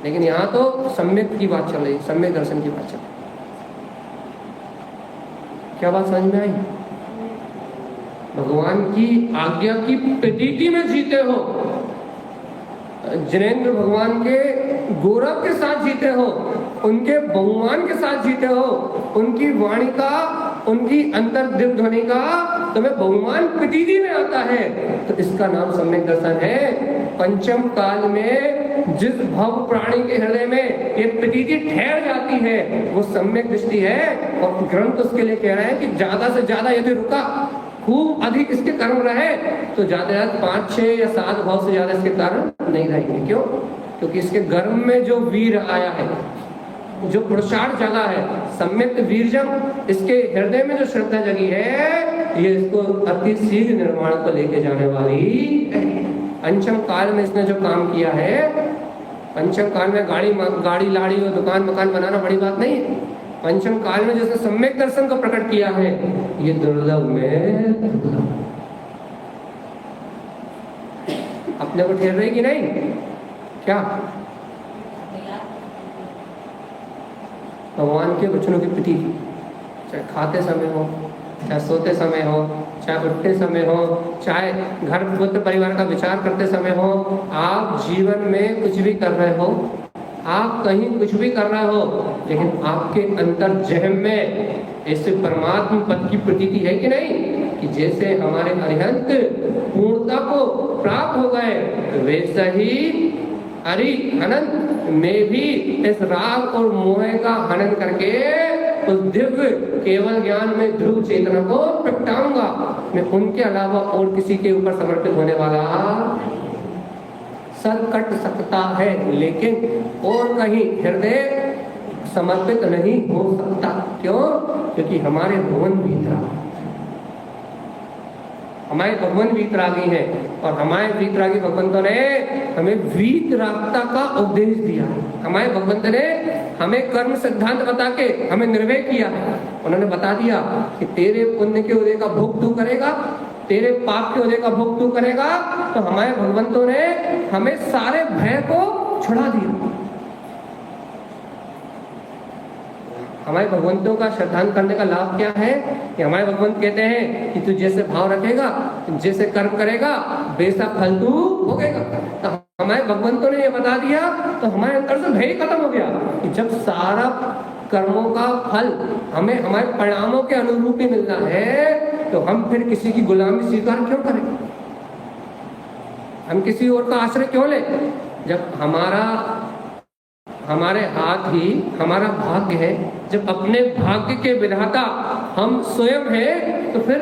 लेकिन यहाँ तो सम्यक की बात चल रही, सम्यक दर्शन की बात चल रही। क्या बात समझ में आई? भगवान की आज्ञा की प्रतीति में जीते हो, जिनेंद्र भगवान के गौरव के साथ जीते हो, उनके बहुमान के साथ जीते हो, उनकी वाणी का, उनकी अंतर दिव्य ध्वनि का तुम्हें बहुमान प्रतीति में आता है, तो इसका नाम सम्यक दर्शन है। पंचम काल में जिस भव प्राणी के हृदय में ये प्रतीति ठहर जाती है वो सम्यक दृष्टि है। और ग्रंथ उसके लिए कह रहे हैं कि ज्यादा से ज्यादा यदि रुका, खूब अधिक इसके कर्म रहे तो ज्यादा 5, 6 या 7 भाव से ज्यादा इसके कारण नहीं रहेंगे। क्यों? क्योंकि इसके गर्भ में जो वीर आया है, जो पुरुषार्थ जगा है, सम्यक वीरजम, इसके हृदय में जो श्रद्धा जगी है, ये इसको अति शीघ्र निर्माण को लेके जाने वाली है। पंचम काल में इसने जो काम किया है, पंचम काल में गाड़ी लाड़ी और दुकान मकान बनाना बड़ी बात नहीं है। पंचम काल में जिसने सम्यक दर्शन को प्रकट किया है, ये दुर्लभ में दुर्लभ। अपने को ठहर रहेगी नहीं क्या? भगवान के वचनों के प्रति, चाहे खाते समय हो, चाहे सोते समय हो, चाहे उठते समय हो, चाहे घर पुत्र परिवार का विचार करते समय हो, आप जीवन में कुछ भी कर रहे हो, आप कहीं कुछ भी कर रहे हो, लेकिन आपके अंतर जहम में ऐसे परमात्मा पद की प्रतीति है कि नहीं, कि जैसे हमारे अरिहंत पूर्णता को प्राप्त हो गए, वैसा ही हरि अनंत में भी इस राग और मोह का हनन करके उस दिव्य केवल ज्ञान में ध्रुव चेतना को प्रगटाऊंगा। मैं उनके अलावा और किसी के ऊपर समर्पित होने वाला सर कट सकता है, लेकिन और कहीं हृदय समर्पित नहीं हो सकता। क्यों? क्योंकि हमारे भगवान वीतरागी, हमारे भगवान वीतरागी हैं, और हमारे वीतरागी भगवंतों ने हमें वीतरागता का उपदेश दिया। हमारे भगवंत ने हमें कर्म सिद्धांत बता के हमें निर्भय किया है। उन्होंने बता दिया कि तेरे पुण्य के उदय का भोग तू करेगा, तेरे पाप के उदय का भोग तू करेगा। तो हमारे भगवंतों ने हमें सारे भय को छुड़ा दिया। हमारे भगवंतों का श्रद्धांजलि करने का लाभ क्या है कि हमारे भगवंत कहते हैं कि तू जैसे भाव रखेगा, जैसे कर्म करेगा, वैसा फल तू भोगेगा। तो हमारे भगवंतों ने ये बता दिया, तो हमारे अंदर से भय खत्म हो गया कि जब सारा कर्मों का फल हमें हमारे परिणामों के अनुरूप ही मिलना है, तो हम फिर किसी की गुलामी स्वीकार क्यों करें? हम किसी और का आश्रय क्यों लें? जब हमारे हाथ ही हमारा भाग्य है, जब अपने भाग्य के विधाता हम स्वयं हैं, तो फिर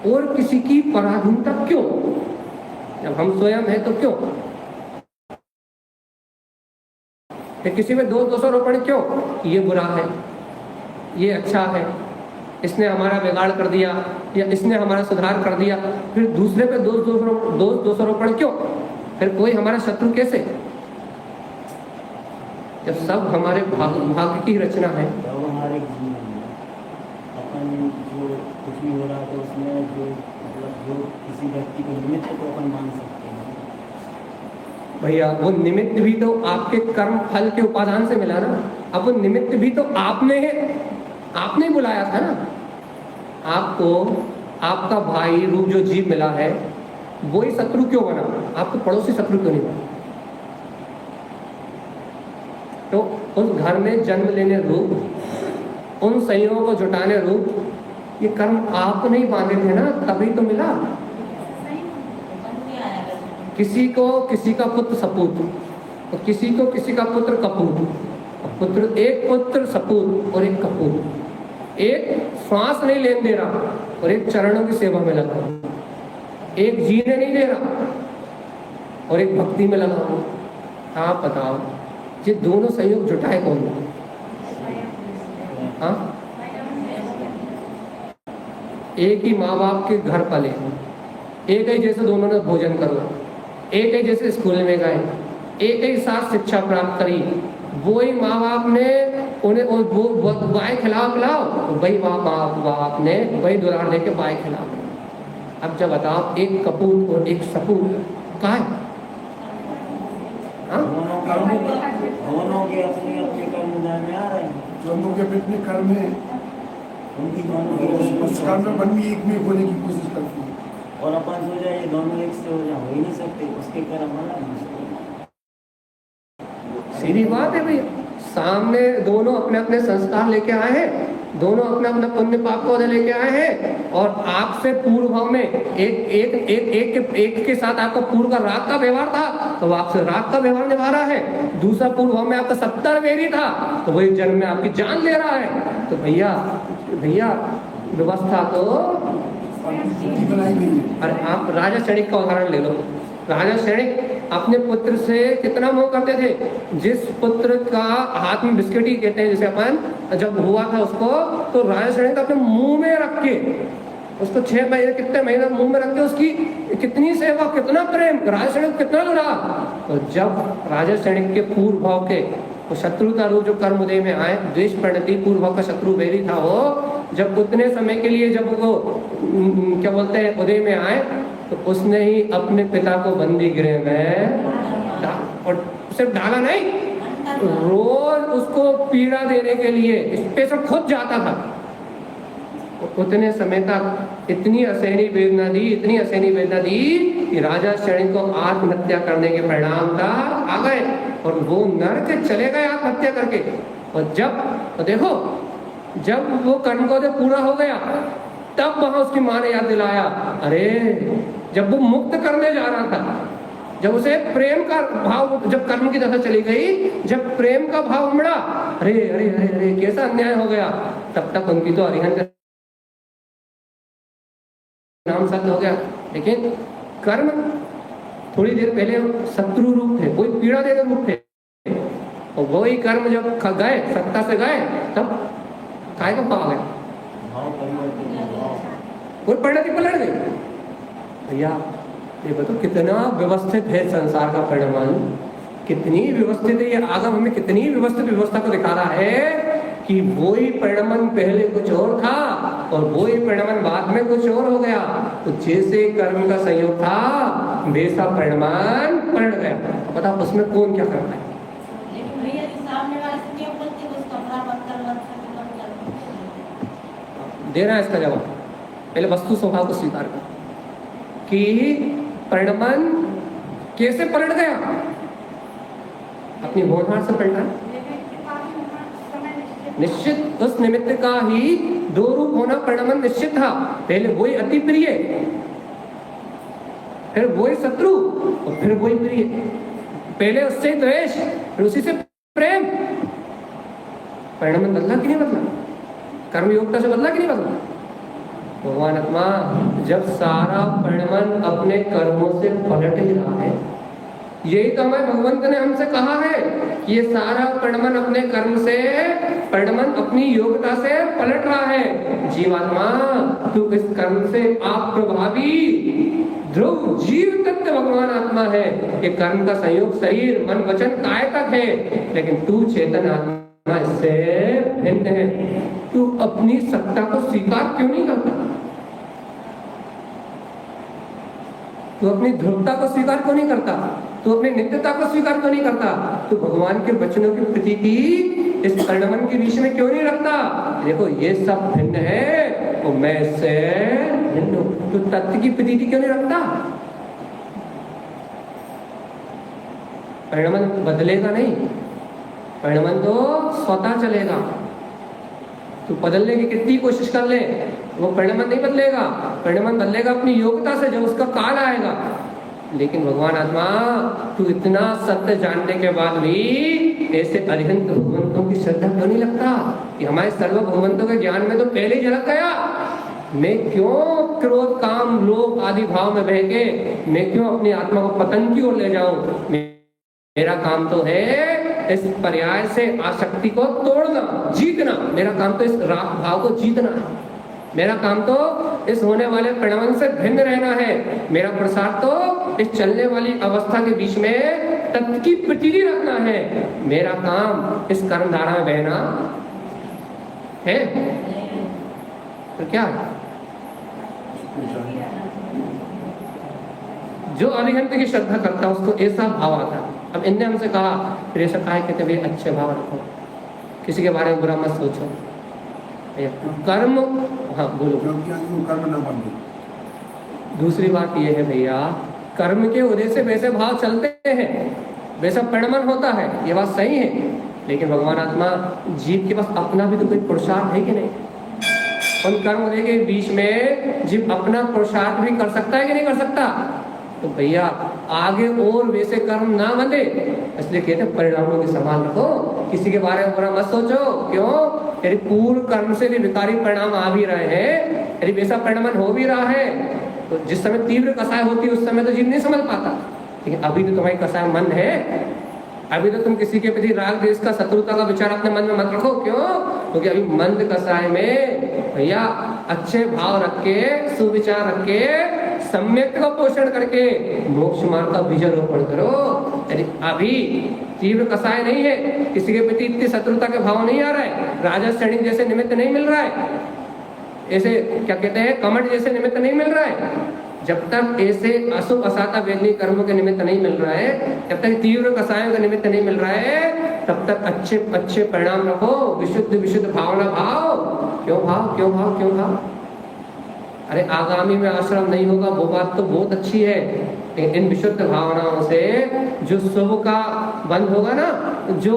और किसी की पराधीनता क्यों? जब हम स्वयं हैं तो क्यों? फिर किसी में दोषारोपण क्यों? ये बुरा है, ये अच्छा है, इसने हमारा बिगाड़ कर दिया या इसने हमारा सुधार कर दिया। फिर दूसरे पे दोषारोपण क्यों? फिर कोई हमारा शत्रु कैसे, जब सब हमारे भाग्य की रचना है। जब हमारे जीवन में अपन जो कुछ भी हो रहा है तो उसमें जो मतलब जो किसी व्यक्ति को निमित्त को अपन मान सकते हैं भैया, वो निमित्त भी तो आपके कर्म फल के उपादान से मिला ना। अब वो निमित्त भी तो आपने बुलाया था ना। आपको आपका भाई रूप जो जीव मिला है वही शत्रु क्यों बना, आपको पड़ोसी शत्रु क्यों नहीं बना? तो उस घर में जन्म लेने रूप, उन संयोगों को जुटाने रूप, ये कर्म आप नहीं बांधे थे ना, तभी तो मिला। किसी को किसी का पुत्र सपूत, और किसी को किसी का पुत्र कपूत, पुत्र एक पुत्र सपूत और एक कपूत, एक श्वास नहीं लेने दे रहा और एक चरणों की सेवा में लगा, एक जीने नहीं दे रहा और एक भक्ति में लगा। आप बताओ ये दोनों संयोग जुटाए कौन? हाँ, एक ही माँ बाप के घर पले, एक ही जैसे दोनों ने भोजन करो, एक ही जैसे स्कूल में गए, एक ही साथ शिक्षा प्राप्त करी, वही माँ बाप ने उन्हें वो बाएं खिलाओ खिलाओ, वही माँ बाप ने वही दुलार दे के बाएं खिलाओ। अब जब बताओ एक कपूत और एक सपूत कहाँ है? दोनों के अपने अपने कर्म में आ रहे हैं, दोनों के अपने कर्म में उनकी दोनों की उस कर्म में बन भी एक में होने की कोशिश करती है। और अपन हो जाए ये दोनों एक से हो जाए, हो ही नहीं सकते, उसके कर्म अलग। सीधी बात है भैया, सामने दोनों अपने अपने संस्कार लेके आए हैं, दोनों अपना अपना पुण्य पाप को लेके आए हैं, और आपसे पूर्व भाव में एक के साथ आपका पूर्व का राग का व्यवहार था तो आपसे राग का व्यवहार निभा रहा है, दूसरा पूर्व भाव में आपका 70 वेरी था तो वही जन्म में आपकी जान ले रहा है। तो भैया व्यवस्था तो बनाई गई है। अरे आप राजा सैनिक का उदाहरण ले लो। राजा सैनिक अपने पुत्र से कितना मोह करते थे, जिस पुत्र का हाथ में बिस्किट ही कहते हैं जैसे अपन, जब हुआ था उसको तो राजा सैनिक अपने मुंह में रख के उसको 6 महीने कितने महीने मुंह में रख के उसकी कितनी सेवा, कितना प्रेम, राजा सैनिक कितना लड़ा। तो जब राजा सैनिक के पूर्व भाव के वो शत्रुता रूप जो कर्म उदय में आए, द्वेष प्रणति पूर्व भाव का शत्रु वैरी था वो, जब उतने समय के लिए जब वो क्या बोलते हैं उदय में आए तो उसने ही अपने पिता को बंदी गृह में और सिर्फ डाला नहीं, रोज उसको पीड़ा देने के लिए स्पेशल खुद जाता था। उतने समय तक इतनी असहनीय वेदना दी, इतनी असहनीय वेदना दी कि राजा सैनिक को आत्महत्या करने के परिणाम था आ गए और वो नरक चले गए आत्महत्या करके। और जब तो देखो जब वो कर्म को पूरा हो गया तब वहां उसकी माँ ने याद दिलाया, अरे जब वो मुक्त करने जा रहा था, जब उसे प्रेम का भाव, जब कर्म की दशा चली गई, जब प्रेम का भाव उमड़ा, अरे अरे अरे अरे कैसा अन्याय हो गया, तब तक उनकी तो अरिहंत नाम सत्य हो गया। लेकिन कर्म थोड़ी देर पहले शत्रु रूप थे, कोई पीड़ा देने रूप थे, और वही कर्म जब गए सत्ता से गए तब काय का भाव आ गया, कोई परिणति पलट गई। भैया ये बताओ कितना व्यवस्थित है संसार का परिणाम, कितनी व्यवस्थित है ये आगम, हमें कितनी व्यवस्थित व्यवस्था को दिखा रहा है कि वही परिणाम पहले कुछ और था और वही परिणाम बाद में कुछ और हो गया। तो जैसे कर्म का संयोग था वैसा परिणाम पलट गया। पता उसमें कौन क्या करता है। दे रहा है इसका जवाब, पहले वस्तु स्वभाव को स्वीकार कर कि परिणाम कैसे पलट गया, अपनी होनहार से पलटा। निश्चित उस निमित्त का ही दो रूप होना परिणाम निश्चित था, पहले वही अति प्रिय, फिर वही शत्रु और फिर वही प्रिय, पहले उससे द्वेष फिर उसी से प्रेम। परिणाम बदला कि नहीं बदला, कर्म योग्यता से बदला कि नहीं बदला। भगवान आत्मा जब सारा परिणाम अपने कर्मों से पलट ही रहा है, यही तो हमें भगवंत ने हमसे कहा है कि ये सारा परिणाम अपने कर्म से, परिणाम अपनी योग्यता से पलट रहा है। जीवात्मा तू इस कर्म से आप प्रभावी ध्रुव जीव तत्व भगवान आत्मा है। ये कर्म का संयोग शरीर मन वचन काय तक है, लेकिन तू चेतन आत्मा इससे भिन्न है। तू अपनी सत्ता को स्वीकार क्यों नहीं करता, तू अपनी ध्रुवता को स्वीकार क्यों नहीं करता, तू अपनी नित्यता को स्वीकार क्यों नहीं करता, तू भगवान के वचनों की प्रति की इस परिणाम के बीच में क्यों नहीं रखता। देखो ये सब भिन्न है तो मैं इससे धन्य हो। तो तत्व की प्रतीति क्यों नहीं रखता? परिणमन बदलेगा नहीं, परिणमन तो स्वतः चलेगा। तो बदलने की कितनी कोशिश कर ले, वो परिणमन नहीं बदलेगा। परिणमन बदलेगा अपनी योग्यता से, जब उसका काल आएगा। लेकिन भगवान आत्मा, तू इतना सत्य जानने के बाद भी ऐसे अरिहंत भगवंतों की श्रद्धा क्यों नहीं लगता कि हमारे सर्व भगवंतों के ज्ञान में तो पहले ही झलक गया। मैं क्यों क्रोध काम लोभ आदि भाव में बह के मैं क्यों अपनी आत्मा को पतन की ओर ले जाऊं? मेरा काम तो है इस पर्याय से आसक्ति को तोड़ना, जीतना। मेरा काम तो इस राग भाव को जीतना है। मेरा काम तो इस होने वाले परिणमन से भिन्न रहना है। मेरा प्रसाद तो इस चलने वाली अवस्था के बीच में तत्व की प्रतीति रखना है। मेरा काम इस कर्मधारा में बहना है। तो क्या है? जो अरिहंत की श्रद्धा करता है उसको ऐसा भाव आता है। अब इनने हमसे कहा, फिर ऐसा कहा कहते भाई अच्छे भाव रखो, किसी के बारे में बुरा मत सोचो। कर्म, हाँ बोलो। कर्म ना बंधे। दूसरी बात ये है भैया, कर्म के उदय से वैसे भाव चलते हैं, वैसा परिणमन होता है, ये बात सही है। लेकिन भगवान आत्मा जीव के पास अपना भी तो कोई पुरुषार्थ है कि नहीं? उन कर्म उदय के बीच में जीव अपना पुरुषार्थ भी कर सकता है कि नहीं कर सकता? तो भैया आगे और वैसे कर्म ना बंधे, इसलिए कहते हैं परिणामों की संभाल रखो, किसी के बारे में बुरा मत सोचो। क्यों? यदि पूर्व कर्म से भी विकारी परिणाम आ भी रहे हैं, यदि वैसा परिणाम हो भी रहा है, तो जिस समय तीव्र कसाय होती है उस समय तो जीव नहीं समझ पाता। लेकिन अभी तो तुम्हारी कसाय मन है, अभी तो तुम किसी के प्रति राग द्वेष का शत्रुता का विचार अपने मन में मत रखो। क्यों? क्योंकि अभी मंद कसाय में भैया अच्छे भाव रख के, सुविचार रख के, सम्यक का पोषण करके मोक्ष मार्ग का बीजारोपण करो। यदि अभी तीव्र कसाय नहीं है, किसी के प्रति इतनी शत्रुता के भाव नहीं आ रहा है, राजा श्रेणी जैसे निमित्त नहीं मिल रहा है, ऐसे क्या कहते हैं कमट जैसे निमित्त नहीं मिल रहा है, जब तक ऐसे अशुभ असाता वेदनी कर्मों के निमित्त नहीं मिल रहा है, जब तक तीव्र कसायों के निमित्त नहीं मिल रहा है, तब तक अच्छे अच्छे परिणाम रखो। विशुद्ध विशुद्ध भावना भाव। क्यों भाव? क्यों भाव? क्यों भाव? अरे आगामी में आश्रम नहीं होगा वो बात तो बहुत अच्छी है, लेकिन इन विशुद्ध भावनाओं से जो शुभ का बंध होगा ना, जो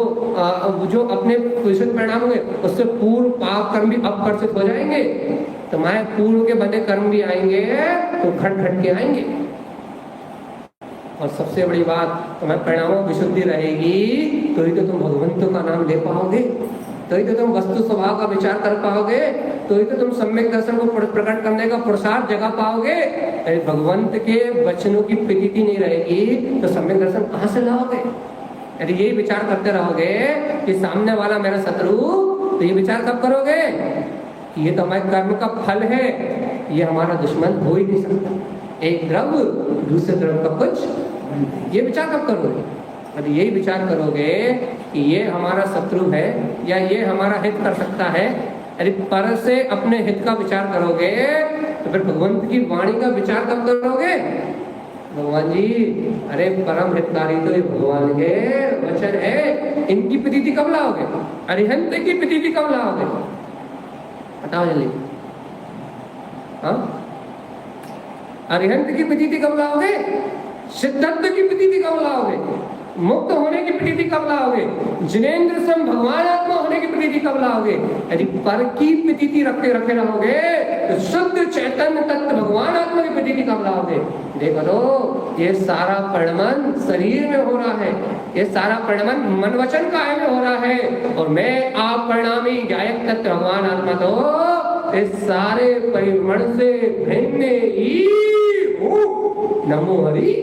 अपने विशुद्ध परिणाम होंगे उससे पूर्व पाप कर्म भी अपकर्षित हो जाएंगे। तुम्हारे पूर्व के बंधे कर्म भी आएंगे तो घट घट के आएंगे। और सबसे बड़ी बात, तुम्हारे परिणामों विशुद्धि रहेगी तो ही तो तुम भगवंतों का नाम ले पाओगे, तो ही तो तुम वस्तु स्वभाव का विचार कर पाओगे, तो ही तो तुम सम्यक दर्शन को प्रकट करने का पुरुषार्थ जगा पाओगे। यदि भगवंत के वचनों की प्रतीति नहीं रहेगी तो सम्यक दर्शन कहाँ से लाओगे? यदि यही विचार करते रहोगे कि सामने वाला मेरा शत्रु, तो ये विचार कब करोगे कि ये तो हमारे कर्म का फल है, ये हमारा दुश्मन हो ही नहीं सकता। एक द्रव्य दूसरे द्रव्य का कुछ, ये विचार कब करोगे? यदि यही विचार करोगे कि ये हमारा शत्रु है या ये हमारा हित कर सकता है, यदि पर से अपने हित का विचार करोगे तो फिर भगवंत की वाणी का विचार कब करोगे? भगवान जी, अरे परम हितकारी तो ये भगवान के वचन है, इनकी प्रतीति कब लाओगे? अरिहंत की प्रतीति कब लाओगे? बताओ जल्दी। हाँ, अरिहंत की प्रतीति कब लाओगे? सिद्धत्व की प्रतीति कब लाओगे? मुक्त होने की प्रतीति कब लाओगे? जिनेंद्र सम भगवान आत्मा होने की प्रतीति कब लाओगे? यदि पर की प्रतीति रखे रहोगे तो शुद्ध चैतन्य तत्व भगवान आत्मा की प्रतीति कब लाओगे? देखो तो ये सारा परिणमन शरीर में हो रहा है, ये सारा परिणमन मन वचन काया में हो रहा है, और मैं आप परिणामी गायक तत्व भगवान आत्मा तो इस सारे परिमण से भिन्न ही हूँ। नमो हरि।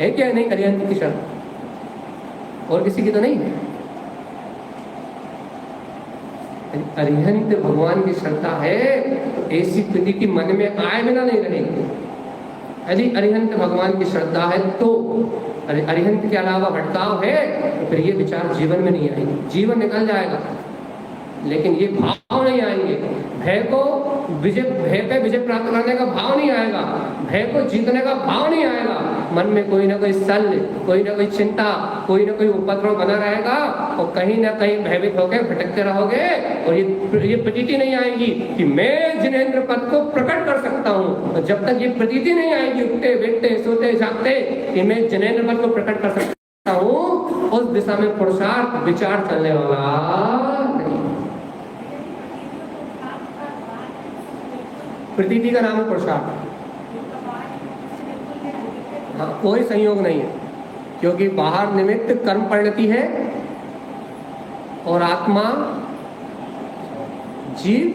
है क्या नहीं? अरिहंत की शर्त और किसी की तो नहीं है। अरिहंत भगवान की श्रद्धा है तो ऐसी प्रतीति मन में आए बिना नहीं रहेगी। यदि अरिहंत भगवान की श्रद्धा है तो अरिहंत के अलावा भटकाव है तो फिर ये विचार जीवन में नहीं आएंगे, जीवन निकल जाएगा, लेकिन ये भाव नहीं आएंगे। भय को भय पे विजय प्राप्त करने का भाव नहीं आएगा, भय को जीतने का भाव नहीं आएगा। मन में कोई ना कोई शल्य, कोई ना कोई चिंता, कोई ना कोई उपद्रव बना रहेगा और कहीं ना कहीं भयभीत होकर भटकते रहोगे और ये प्रतीति नहीं आएगी कि मैं जिनेंद्र पद को प्रकट कर सकता हूँ। तो जब तक ये प्रतीति नहीं आएगी उठते बैठते सोते जागते कि मैं जिनेंद्र पद को प्रकट कर सकता हूँ, उस दिशा में पुरुषार्थ विचार चलने वाला नहीं। प्रतीति का नाम है पुरुषार्थ। हाँ, कोई संयोग नहीं है, क्योंकि बाहर निमित्त कर्म परिणति है और आत्मा जीव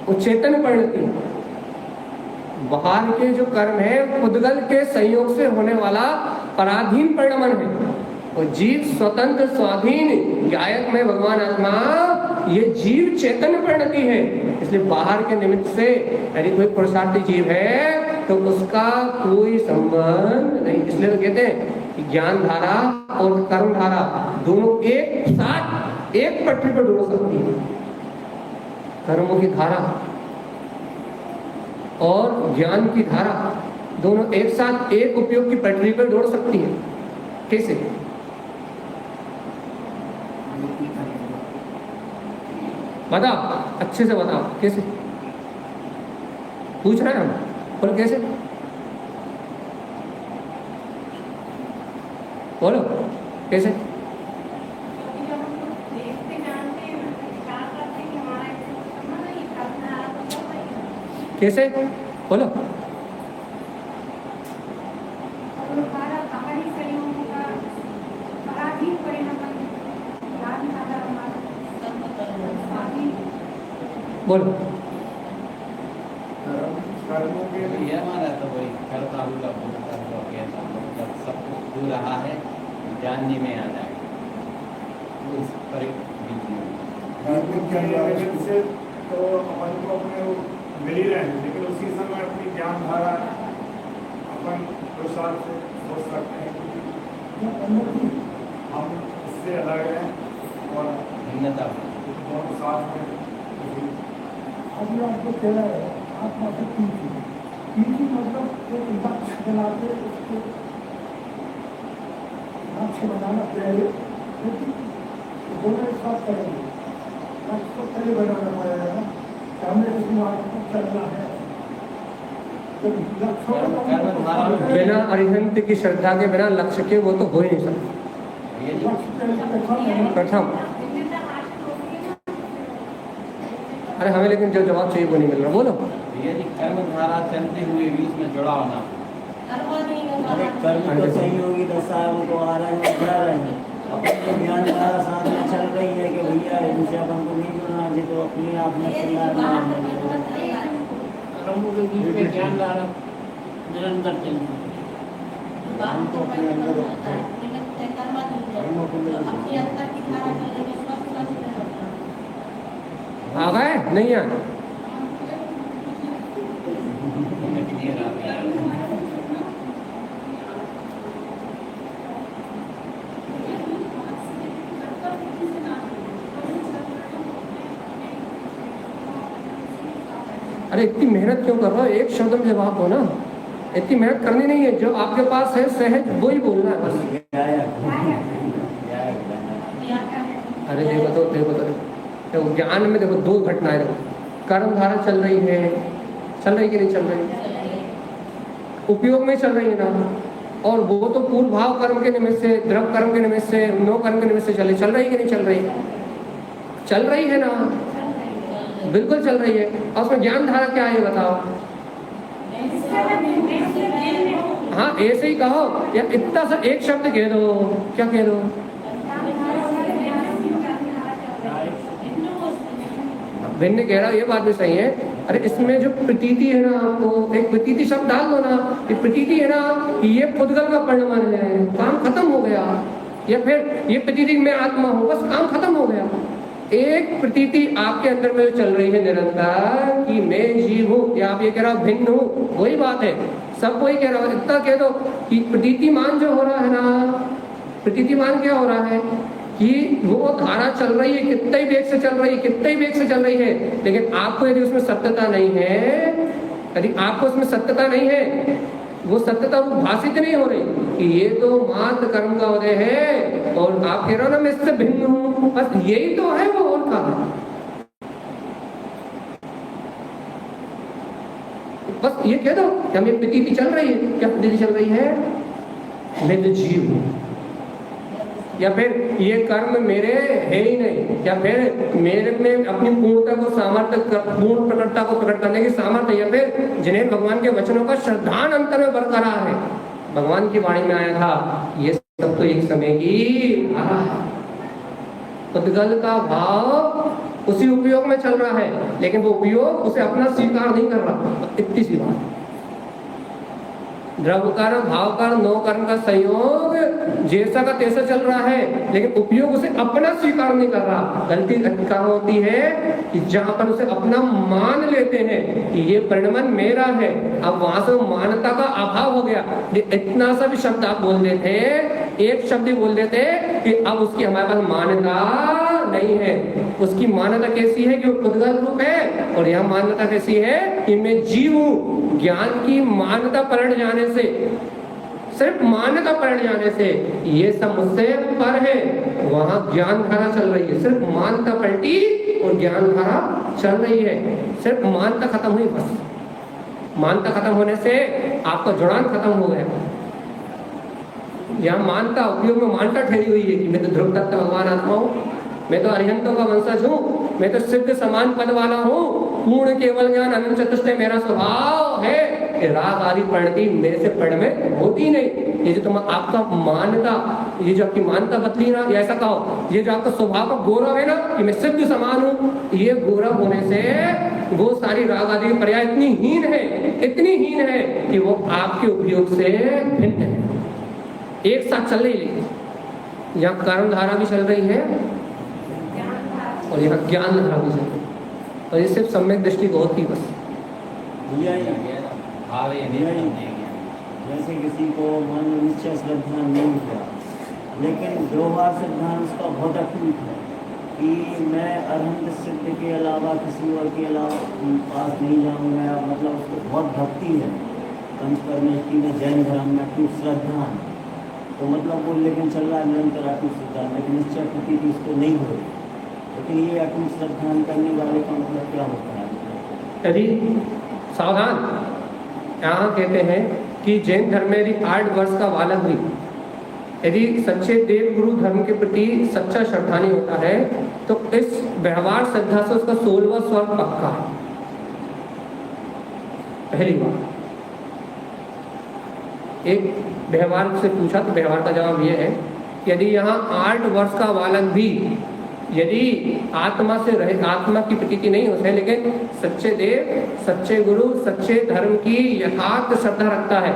और चेतन परिणति। बाहर के जो कर्म है पुद्गल के संयोग से होने वाला पराधीन परिणमन है और जीव स्वतंत्र स्वाधीन गायक में भगवान आत्मा, ये जीव चेतन परिणति है। इसलिए बाहर के निमित्त से यदि कोई पुरुषार्थी जीव है तो उसका कोई संबंध नहीं। इसलिए तो कहते हैं कि ज्ञान धारा और कर्म धारा दोनों एक साथ एक पटरी पर दौड़ सकती है। कर्मों की धारा और ज्ञान की धारा दोनों एक साथ एक उपयोग की पटरी पर दौड़ सकती है। कैसे? बताओ, अच्छे से बताओ कैसे? पूछ रहे हैं हम, बोलो कैसे? बोलो कैसे? कैसे बोलो? बोलो। ये हमारा तो वही करता हुआ बोलता हुआ कहता हुआ जब सब कुछ हो रहा है जानने में आ जाएगा वो इस पर से तो अपन को अपने वो मिल ही रहे हैं, लेकिन उसी समय अपनी ज्ञान धारा अपन प्रसाद से सोच सकते हैं कि हम इससे अलग हैं और भिन्नता दोनों साथ में। अभी आपको कह रहा है आत्मा से पीछी मतलब एक लक्ष्य बनाते उसको लक्ष्य बनाना चाहिए, लेकिन दोनों एक साथ करेंगे। लक्ष्य को पहले बनाना पड़ेगा ना, हमें इस मार्ग पर चलना है। बिना अरिहंत की श्रद्धा के बिना लक्ष्य के वो तो हो ही नहीं सकता। प्रथम अरे हमें लेकिन जो जवाब चाहिए वो नहीं मिल रहा। बोलो। यदि कर्म धारा चलते हुए भी उसमें जुड़ा होना, कर्म तो सहयोगी दशा है, उनको आ रहा है जा रहे हैं। अपन को ज्ञान धारा साथ में चल रही है कि भैया इनसे अपन को नहीं जुड़ना चाहिए, तो अपने आप में कर्मों के बीच में ज्ञान धारा निरंतर चलती है। हमको अपने अंदर आ गए नहीं आए? अरे इतनी मेहनत क्यों कर रहे हो? एक शब्द में जवाब दो ना। इतनी मेहनत करनी नहीं है, जो आपके पास है सहज वो ही बोलना है बस। अरे देखो तो ज्ञान में देखो दो घटनाएं देखो। कर्म धारा चल रही कि नहीं चल रही? उपयोग में चल रही है ना। और वो तो पूर्व भाव कर्म के निमित्त से, द्रव कर्म के निमित्त से, नो कर्म के निमित्त से चल रही कि नहीं चल रही? चल रही है ना, बिल्कुल चल रही है। और उसमें ज्ञान धारा क्या है बताओ? हाँ ऐसे ही कहो या इतना सा एक शब्द कह दो, क्या कह दो? भिन्न कह रहा, ये बात भी सही है। अरे इसमें जो प्रतीति है ना, आपको एक प्रतीति शब्द डाल दो ना। ये प्रतीति है ना, ये पुद्गल का परिणाम है, काम खत्म हो गया। या फिर ये प्रतीति में आत्मा हो, बस काम खत्म हो गया। एक प्रतीति आपके अंदर में चल रही है निरंतर कि मैं जीव हूँ, या आप ये कह रहा हो भिन्न हूँ, वही बात है। सब वही कह रहा हो। इतना कह दो कि प्रतीतिमान जो हो रहा है ना, प्रतीतिमान क्या हो रहा है कि वो धारा चल रही है, कितने ही वेग से चल रही है, कितने ही वेग से चल रही है, लेकिन आपको यदि उसमें सत्यता नहीं है, यदि आपको उसमें सत्यता नहीं है, वो सत्यता वो भाषित नहीं हो रही कि ये तो मात्र कर्म का उदय है और आप कह रहे हो ना मैं इससे भिन्न हूं, बस यही तो है वो, और क्या है। बस ये कह दो कि हमें प्रतीति चल रही है, क्या प्रतीति चल रही है, मैं तो जीव हूं, या फिर ये कर्म मेरे है ही नहीं, या फिर मेरे में अपनी पूर्णता को सामर्थ्य, पूर्ण प्रकटता को प्रकट करने की सामर्थ्य, या फिर जिन्हें भगवान के वचनों का श्रद्धान अंतर में बरकरार है। भगवान की वाणी में आया था ये सब तो एक समय की धारा है, उद्गल का भाव उसी उपयोग में चल रहा है, लेकिन वो उपयोग उसे अपना स्वीकार नहीं कर रहा। इतनी सी बात, द्रव्य कर्म, भाव कर्म, नो कर्म का संयोग जैसा का तैसा चल रहा है, लेकिन उपयोग उसे अपना स्वीकार नहीं कर रहा। गलती कहाँ होती है कि जहां पर उसे अपना मान लेते हैं कि ये परिणमन मेरा है, अब वहां से मान्यता का अभाव हो गया। इतना सा भी शब्द आप बोल देते, एक शब्द ही बोल देते कि अब उसकी हमारे पास मान्यता नहीं है। उसकी मान्यता कैसी है कि वो उद्गल रूप है, और यह मान्यता कैसी है कि मैं जीव हूं। ज्ञान की मान्यता पलट जाने से, सिर्फ मान्यता पलट जाने से ये सब मुझसे पर है, वहां ज्ञान धारा चल रही है। सिर्फ मान्यता पलटी और ज्ञान धारा चल रही है। सिर्फ मान्यता खत्म हुई, बस मान्यता खत्म होने से आपका जुड़ान खत्म हो गया। यहाँ मान्यता उपयोग में मान्यता ठहरी हुई है कि मैं तो ध्रुव तत्व भगवान आत्मा हूँ, मैं तो अरिहंतों का वंशज हूँ, मैं तो सिद्ध समान पद वाला हूँ, पूर्ण केवल ज्ञान अनंत चतुष्टय मेरा स्वभाव है। राग आदि परिणति मेरे से पढ़ में होती नहीं। ये जो तुम आपका मान्यता, ये जो आपकी मान्यता बदली ना, ऐसा कहो, ये जो आपका स्वभाव का गौरव है ना कि मैं सिद्ध समान हूँ, ये गौरव होने से वो सारी राग आदि की पर्याय इतनी हीन है, इतनी हीन है कि वो आपके उपयोग से भिन्न है। एक साथ चल रही है, यहाँ कर्म धारा भी चल रही है और यहाँ ज्ञान धारा भी चल रही है, और ये सिर्फ सम्यक दृष्टि को होती बस। जैसे किसी को मान लो निश्चय श्रद्धा नहीं हुआ, लेकिन व्यवहार सिद्धांत उसका बहुत अटूट है कि मैं अरहंत सिद्ध के अलावा किसी और के अलावा पास नहीं जाऊँगा। मतलब उसको बहुत भक्ति है, पंचकर्मेष्टि में, जैन धर्म में अटूट श्रद्धा है, तो मतलब वो लेकिन चल रहा है निरंतर अटूट श्रद्धा, लेकिन निश्चय प्रतीति उसको नहीं हो रही। लेकिन ये अटूट श्रद्धा करने वाले का मतलब क्या होता है? यदि सावधान, यहाँ कहते हैं कि जैन धर्म में यदि 8 वर्ष का बालक भी यदि सच्चे देव गुरु धर्म के प्रति सच्चा श्रद्धानी होता है तो इस व्यवहार श्रद्धा से उसका 16वां स्वर्ग पक्का है। पहली बात, एक व्यवहार से पूछा तो व्यवहार का जवाब यह है, यदि यहाँ 8 वर्ष का बालक भी यदि आत्मा से रहे, आत्मा की प्रतीति नहीं होती है, लेकिन सच्चे देव, सच्चे गुरु, सच्चे धर्म की यथार्थ श्रद्धा रखता है,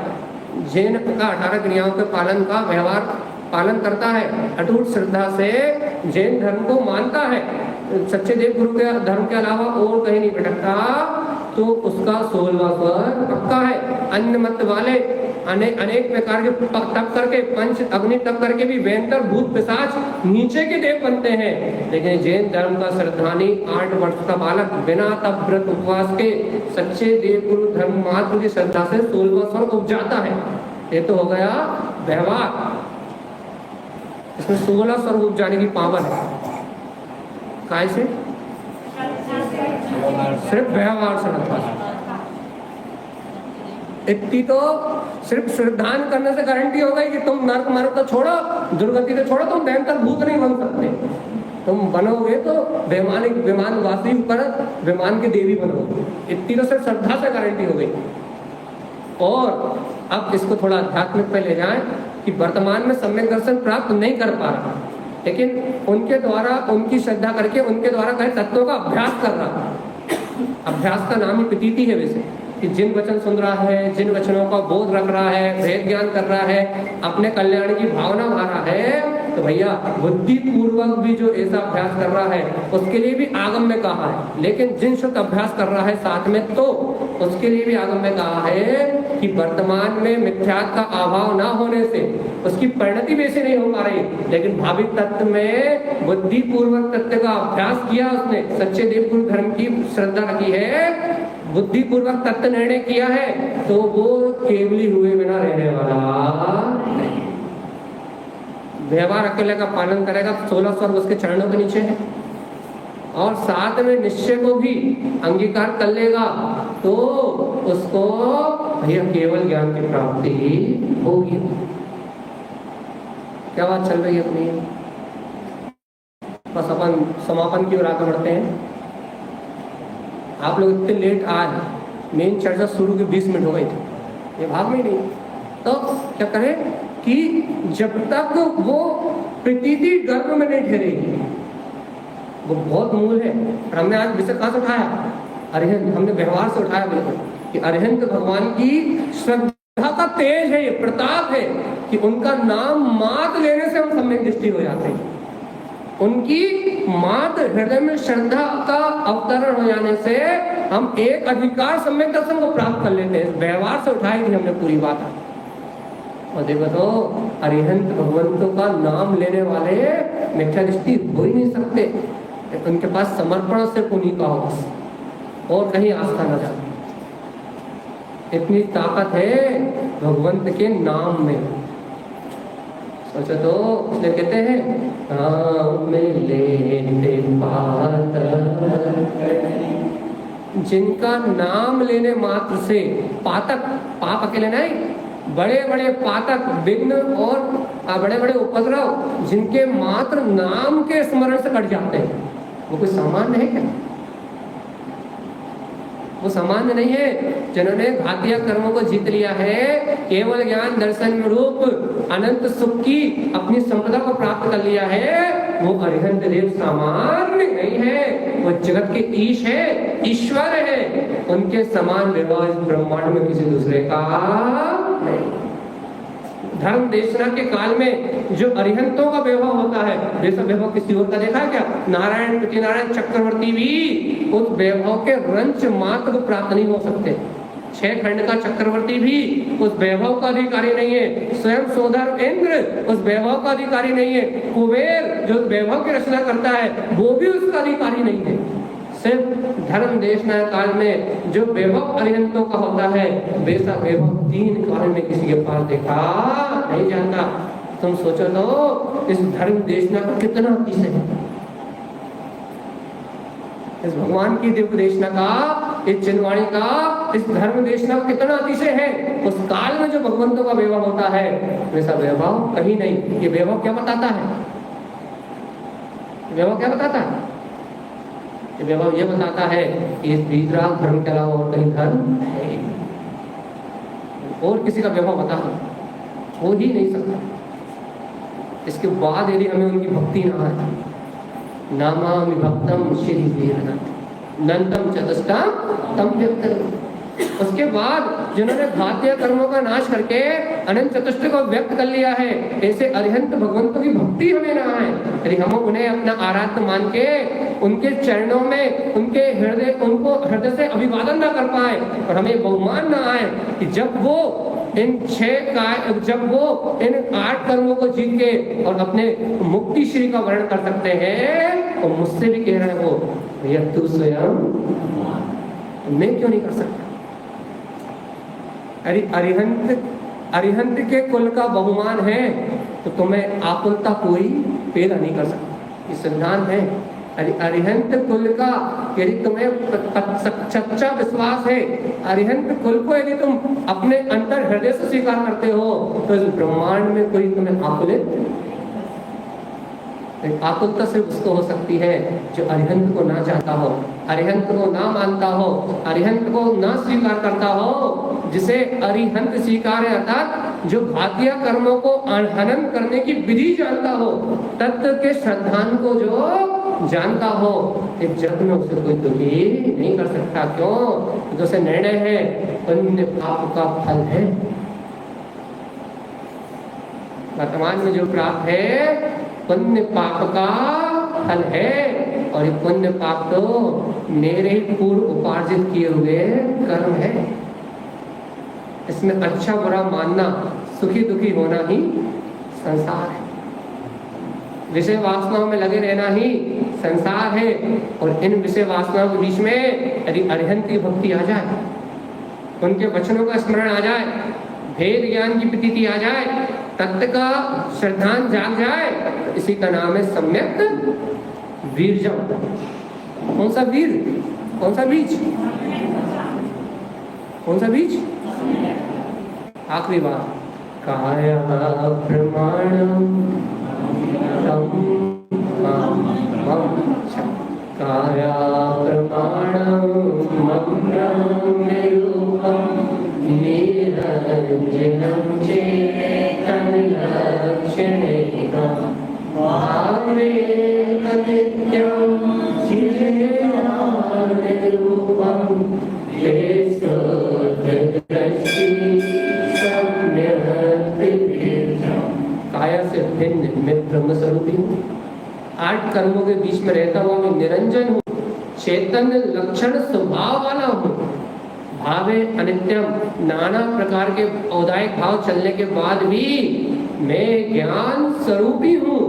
जैन का 18 क्रियाओं के पालन का व्यवहार पालन करता है, अटूट श्रद्धा से जैन धर्म को मानता है, सच्चे देव गुरु के धर्म के अलावा और कहीं नहीं भटकता, तो उसका 16वां स्वर्ग पक्का है। अन्य मत वाले अनेक प्रकार के तप करके, पंच अग्नि तप करके भी वेंतर भूत पिशाच नीचे के देव बनते हैं, लेकिन जैन धर्म का श्रद्धानी 8 वर्ष का बालक बिना तप व्रत उपवास के सच्चे देव गुरु धर्म मात्र की श्रद्धा से 16वां स्वर्ग उपजाता है। ये तो हो गया व्यवहार, इसमें 16 स्वर्ग उपजाने की पावर है। काय से? सिर्फ व्यवहार श्रद्धा। इतनी तो सिर्फ श्रद्धान करने से गारंटी हो गई कि तुम नर्क मार्ग तो छोड़ो, दुर्गति तो छोड़ो, तुम भयंकर भूत नहीं बन सकते। तुम बनोगे तो विमान वासी पर विमान के देवी बनोगे। इतनी तो सिर्फ श्रद्धा से गारंटी हो गई। और अब इसको थोड़ा आध्यात्मिक पे ले जाएं कि वर्तमान में सम्यक दर्शन प्राप्त नहीं कर पा रहा, लेकिन उनके द्वारा, उनकी श्रद्धा करके उनके द्वारा कहे तत्वों का अभ्यास कर रहा। अभ्यास का नाम ही प्रतीति है वैसे, कि जिन वचन सुन रहा है, जिन वचनों का बोध रख रहा है, भेद ज्ञान कर रहा है, अपने कल्याण की भावना भा रहा है, तो भैया बुद्धि पूर्वक भी जो ऐसा अभ्यास कर रहा है उसके लिए भी आगम में कहा है। लेकिन जिन शुद्ध अभ्यास कर रहा है साथ में, तो उसके लिए भी आगम में कहा है कि वर्तमान में मिथ्यात्व का अभाव ना होने से उसकी परिणति वैसे नहीं हो पा रही, लेकिन भाविक तत्व में बुद्धिपूर्वक तत्व का अभ्यास किया, उसने सच्चे देवगुरु धर्म की श्रद्धा रखी है, बुद्धिपूर्वक तत्व निर्णय किया है, तो वो केवली हुए बिना रहने वाला नहीं। व्यवहार अकेले का पालन करेगा, 16 स्वर्ग उसके चरणों के नीचे है, और साथ में निश्चय को भी अंगीकार कर लेगा, तो उसको भैया केवल ज्ञान की प्राप्ति होगी। क्या बात चल रही है अपनी? बस अपन समापन की ओर आगे बढ़ते हैं। आप लोग इतने लेट आए, मेन चर्चा शुरू के 20 मिनट हो गई थी, ये भाग में नहीं। तो क्या करें कि जब तक वो प्रतीति गर्भ में नहीं ठहरेगी, वो बहुत मूल है। और हमने आज विषय कहाँ से उठाया? अरिहंत। हमने व्यवहार से उठाया बिल्कुल कि अरिहंत भगवान की श्रद्धा का तेज है, ये प्रताप है कि उनका नाम मात्र लेने से हम सम्यक दृष्टि हो जाते हैं। उनकी मात्र हृदय में श्रद्धा का अवतरण हो जाने से हम एक अधिकार सम्यक दर्शन को प्राप्त कर लेते हैं। व्यवहार से उठाई थी हमने पूरी बात। और देखो तो अरिहंत भगवंतों का नाम लेने वाले मिथ्या दृष्टि हो ही नहीं सकते, उनके पास समर्पण से उन्हीं का हो और कहीं आस्था न जाए। इतनी ताकत है भगवंत के नाम में। सोचो तो, इसलिए कहते हैं नाम में लेते जिनका नाम लेने मात्र से पातक, पाप अकेले नहीं, बड़े बड़े पातक, विघ्न और बड़े बड़े उपद्रव जिनके मात्र नाम के स्मरण से कट जाते हैं, वो कोई सामान्य है क्या? वो सामान्य नहीं है। जिन्होंने घातिया कर्मों को जीत लिया है, केवल ज्ञान दर्शन रूप अनंत सुख की अपनी संपदा को प्राप्त कर लिया है, वो अरिहंत देव सामान्य नहीं है, वो जगत के ईश है, ईश्वर है। उनके समान विवाह इस ब्रह्मांड में किसी दूसरे का नहीं। धर्म देशना के काल में जो अरिहंतों का वैभव होता है, वैसा वैभव किसी और का देखा है क्या? नारायण पृथ्वीनारायण चक्रवर्ती भी उस वैभव के रंच मात्र को प्राप्त नहीं हो सकते। 6 खंड का चक्रवर्ती भी उस वैभव का अधिकारी नहीं है। स्वयं सोदर इंद्र उस वैभव का अधिकारी नहीं है। कुबेर जो वैभव की रचना करता है, वो भी उसका अधिकारी नहीं है। सिर्फ धर्म देशना काल में जो वैभव अरिहंतों का होता है, वैसा वैभव 3 काल में किसी के पास देखा नहीं जाता। तुम सोचो तो इस धर्म देशना का कितना अतिशय है, इस भगवान की दिव्य देशना का, इस चिन्हवाणी का, इस धर्म देशना का कितना अतिशय है। उस काल में जो भगवंतों का वैभव होता है, वैसा वैभव कहीं नहीं। ये वैभव क्या बताता है? वैभव क्या बताता है? वैभव ये बताता है कि इस वीतराग धर्म के अलावा और कहीं धर्म है, और किसी का वैभव बता हो ही नहीं सकता। इसके बाद यदि हमें उनकी भक्ति ना आए, नामामि भक्तम श्री वीरनाथ नंदम चतुष्टा तम व्यक्त, उसके बाद जिन्होंने घातीय कर्मों का नाश करके अनंत चतुष्ट को व्यक्त कर लिया है, ऐसे अरिहंत भगवंतों की भक्ति हमें ना आए, यदि हम उन्हें अपना आराध्य मान के उनके चरणों में उनके हृदय, उनको हृदय से अभिवादन ना कर पाए, और हमें बहुमान ना आए कि जब वो इन 8 कर्मों को जीत के और अपने मुक्ति श्री का वर्णन कर सकते हैं, और मुझसे भी कह रहे हैं वो, भैया तू स्वयं, मैं क्यों नहीं कर सकता? अरिहंत के कुल का बहुमान है, तो तुम्हें आकुलता कोई पैदा नहीं कर सकता। ये सिद्धांत है। अरिहंत कुल का यदि तुम्हें सच्चा विश्वास है, अरिहंत कुल को यदि तुम अपने अंतर हृदय से स्वीकार करते हो, तो इस ब्रह्मांड में कोई तुम्हें आकुलित, आकुलता सिर्फ उसको हो सकती है जो अरिहंत को ना चाहता हो, अरिहंत को ना मानता हो, अरिहंत को ना स्वीकार करता हो। जिसे अरिहंत स्वीकार है, अर्थात जो घातीय कर्मों को हनन करने की विधि जानता हो, तत्व के श्रद्धान को जो जानता हो, इस जगत में उसे कोई दुखी नहीं कर सकता। क्यों? जो से निर्णय है, पुण्य पाप का फल है। वर्तमान में जो प्राप्त है पुण्य पाप का फल है, और ये पुण्य पाप तो मेरे ही पूर्व उपार्जित किए हुए कर्म है। इसमें अच्छा बुरा मानना, सुखी दुखी होना ही संसार है। विषय वासनाओं में लगे रहना ही संसार है। और इन विषय वासनाओं के बीच में यदि अरिहंत की भक्ति आ जाए, उनके वचनों का स्मरण आ जाए, भेद ज्ञान की प्रतीति आ जाए, तत्व का श्रद्धांत जाग जाए, तो इसी का नाम है सम्यक वीर्यम। कौन सा वीर? कौन सा बीज? कौन सा बीज? आखिरी बात, काया प्रमाणम काया प्रमाणम निरंजनम चेतन लक्षणेकम भावे अनित्यम चिदानरूपम काया से भिन्न मैं ब्रह्म स्वरूपी हूँ। 8 कर्मों के बीच में रहता हुआ मैं निरंजन हूँ, चैतन्य लक्षण स्वभाव वाला हूँ। भावे अनित्यम, नाना प्रकार के औदायिक भाव चलने के बाद भी मैं ज्ञान स्वरूपी हूँ।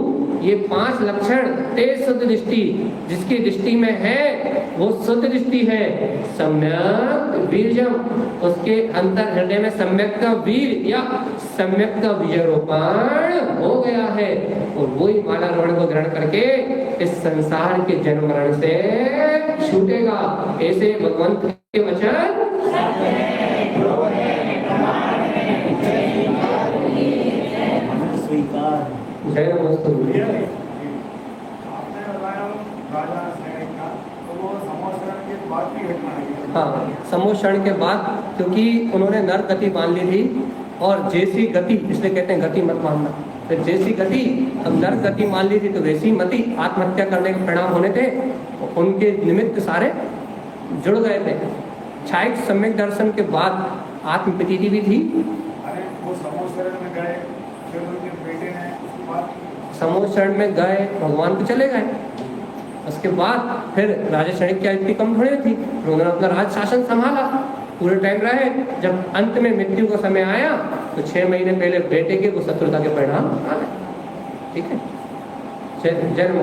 ये 5 लक्षण तेज शुद्ध दृष्टि जिसकी दृष्टि में है वो शुद्ध दृष्टि है। सम्यक वीर्यम, उसके अंतर हृदय में सम्यक का वीर या सम्यक का बीजारोपण हो गया है। और वही माला रोहण को ग्रहण करके इस संसार के जन्म मरण से छूटेगा। ऐसे भगवंत के वचन स्वीकार। जय नमस्तु। आपने बताया राजा सैनिक का, तो वो समोषण के बाद की घटना है। हाँ, समोषण के बाद, क्योंकि उन्होंने नर गति मान ली थी और जैसी गति, इसलिए कहते हैं गति मत मानना। तो जैसी गति, अब नर गति मान ली थी तो वैसी मति, आत्महत्या करने के परिणाम होने थे, उनके निमित्त सारे जुड़ गए थे। छायक सम्यक दर्शन के बाद आत्मप्रतीति भी थी। अरे वो समोषण में गए, फिर उनके बेटे ने समोषण में गए, भगवान को चले गए। उसके बाद फिर राजा क्षणिक की इतनी कम थोड़ी थी, उन्होंने अपना राज शासन संभाला, पूरे टाइम रहे। जब अंत में मृत्यु का समय आया तो 6 महीने पहले बेटे के वो शत्रुता के परिणाम आ गए। ठीक है, जन्म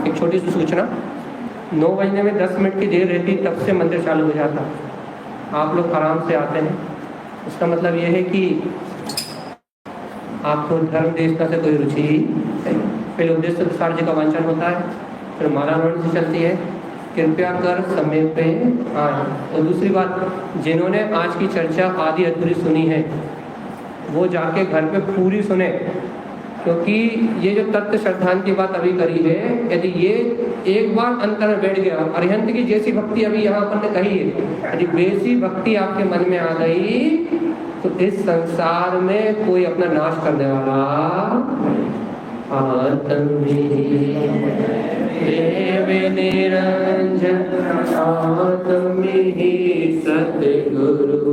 एक छोटी सी सूचना, 9 बजने में 10 मिनट की देर रहती, तब से मंदिर चालू हो जाता। आप लोग आराम से आते हैं, इसका मतलब ये है कि आपको धर्म देशना से कोई रुचि ही नहीं। फिर उद्देश्य तुषार जी का वांछन होता है, फिर माला रोहण से चलती है। कृपया कर समय पे आए। और दूसरी बात, जिन्होंने आज की चर्चा आधी अधूरी सुनी है वो जाके घर पे पूरी सुने, क्योंकि ये जो तत्व श्रद्धांत की बात अभी करी है, यदि ये एक बार अंतर में बैठ गया, अरिहंत की जैसी भक्ति अभी यहाँ पर ने कही है, यदि वैसी भक्ति आपके मन में आ गई तो इस संसार में कोई अपना नाश करने वाला निरंजन सतगुरु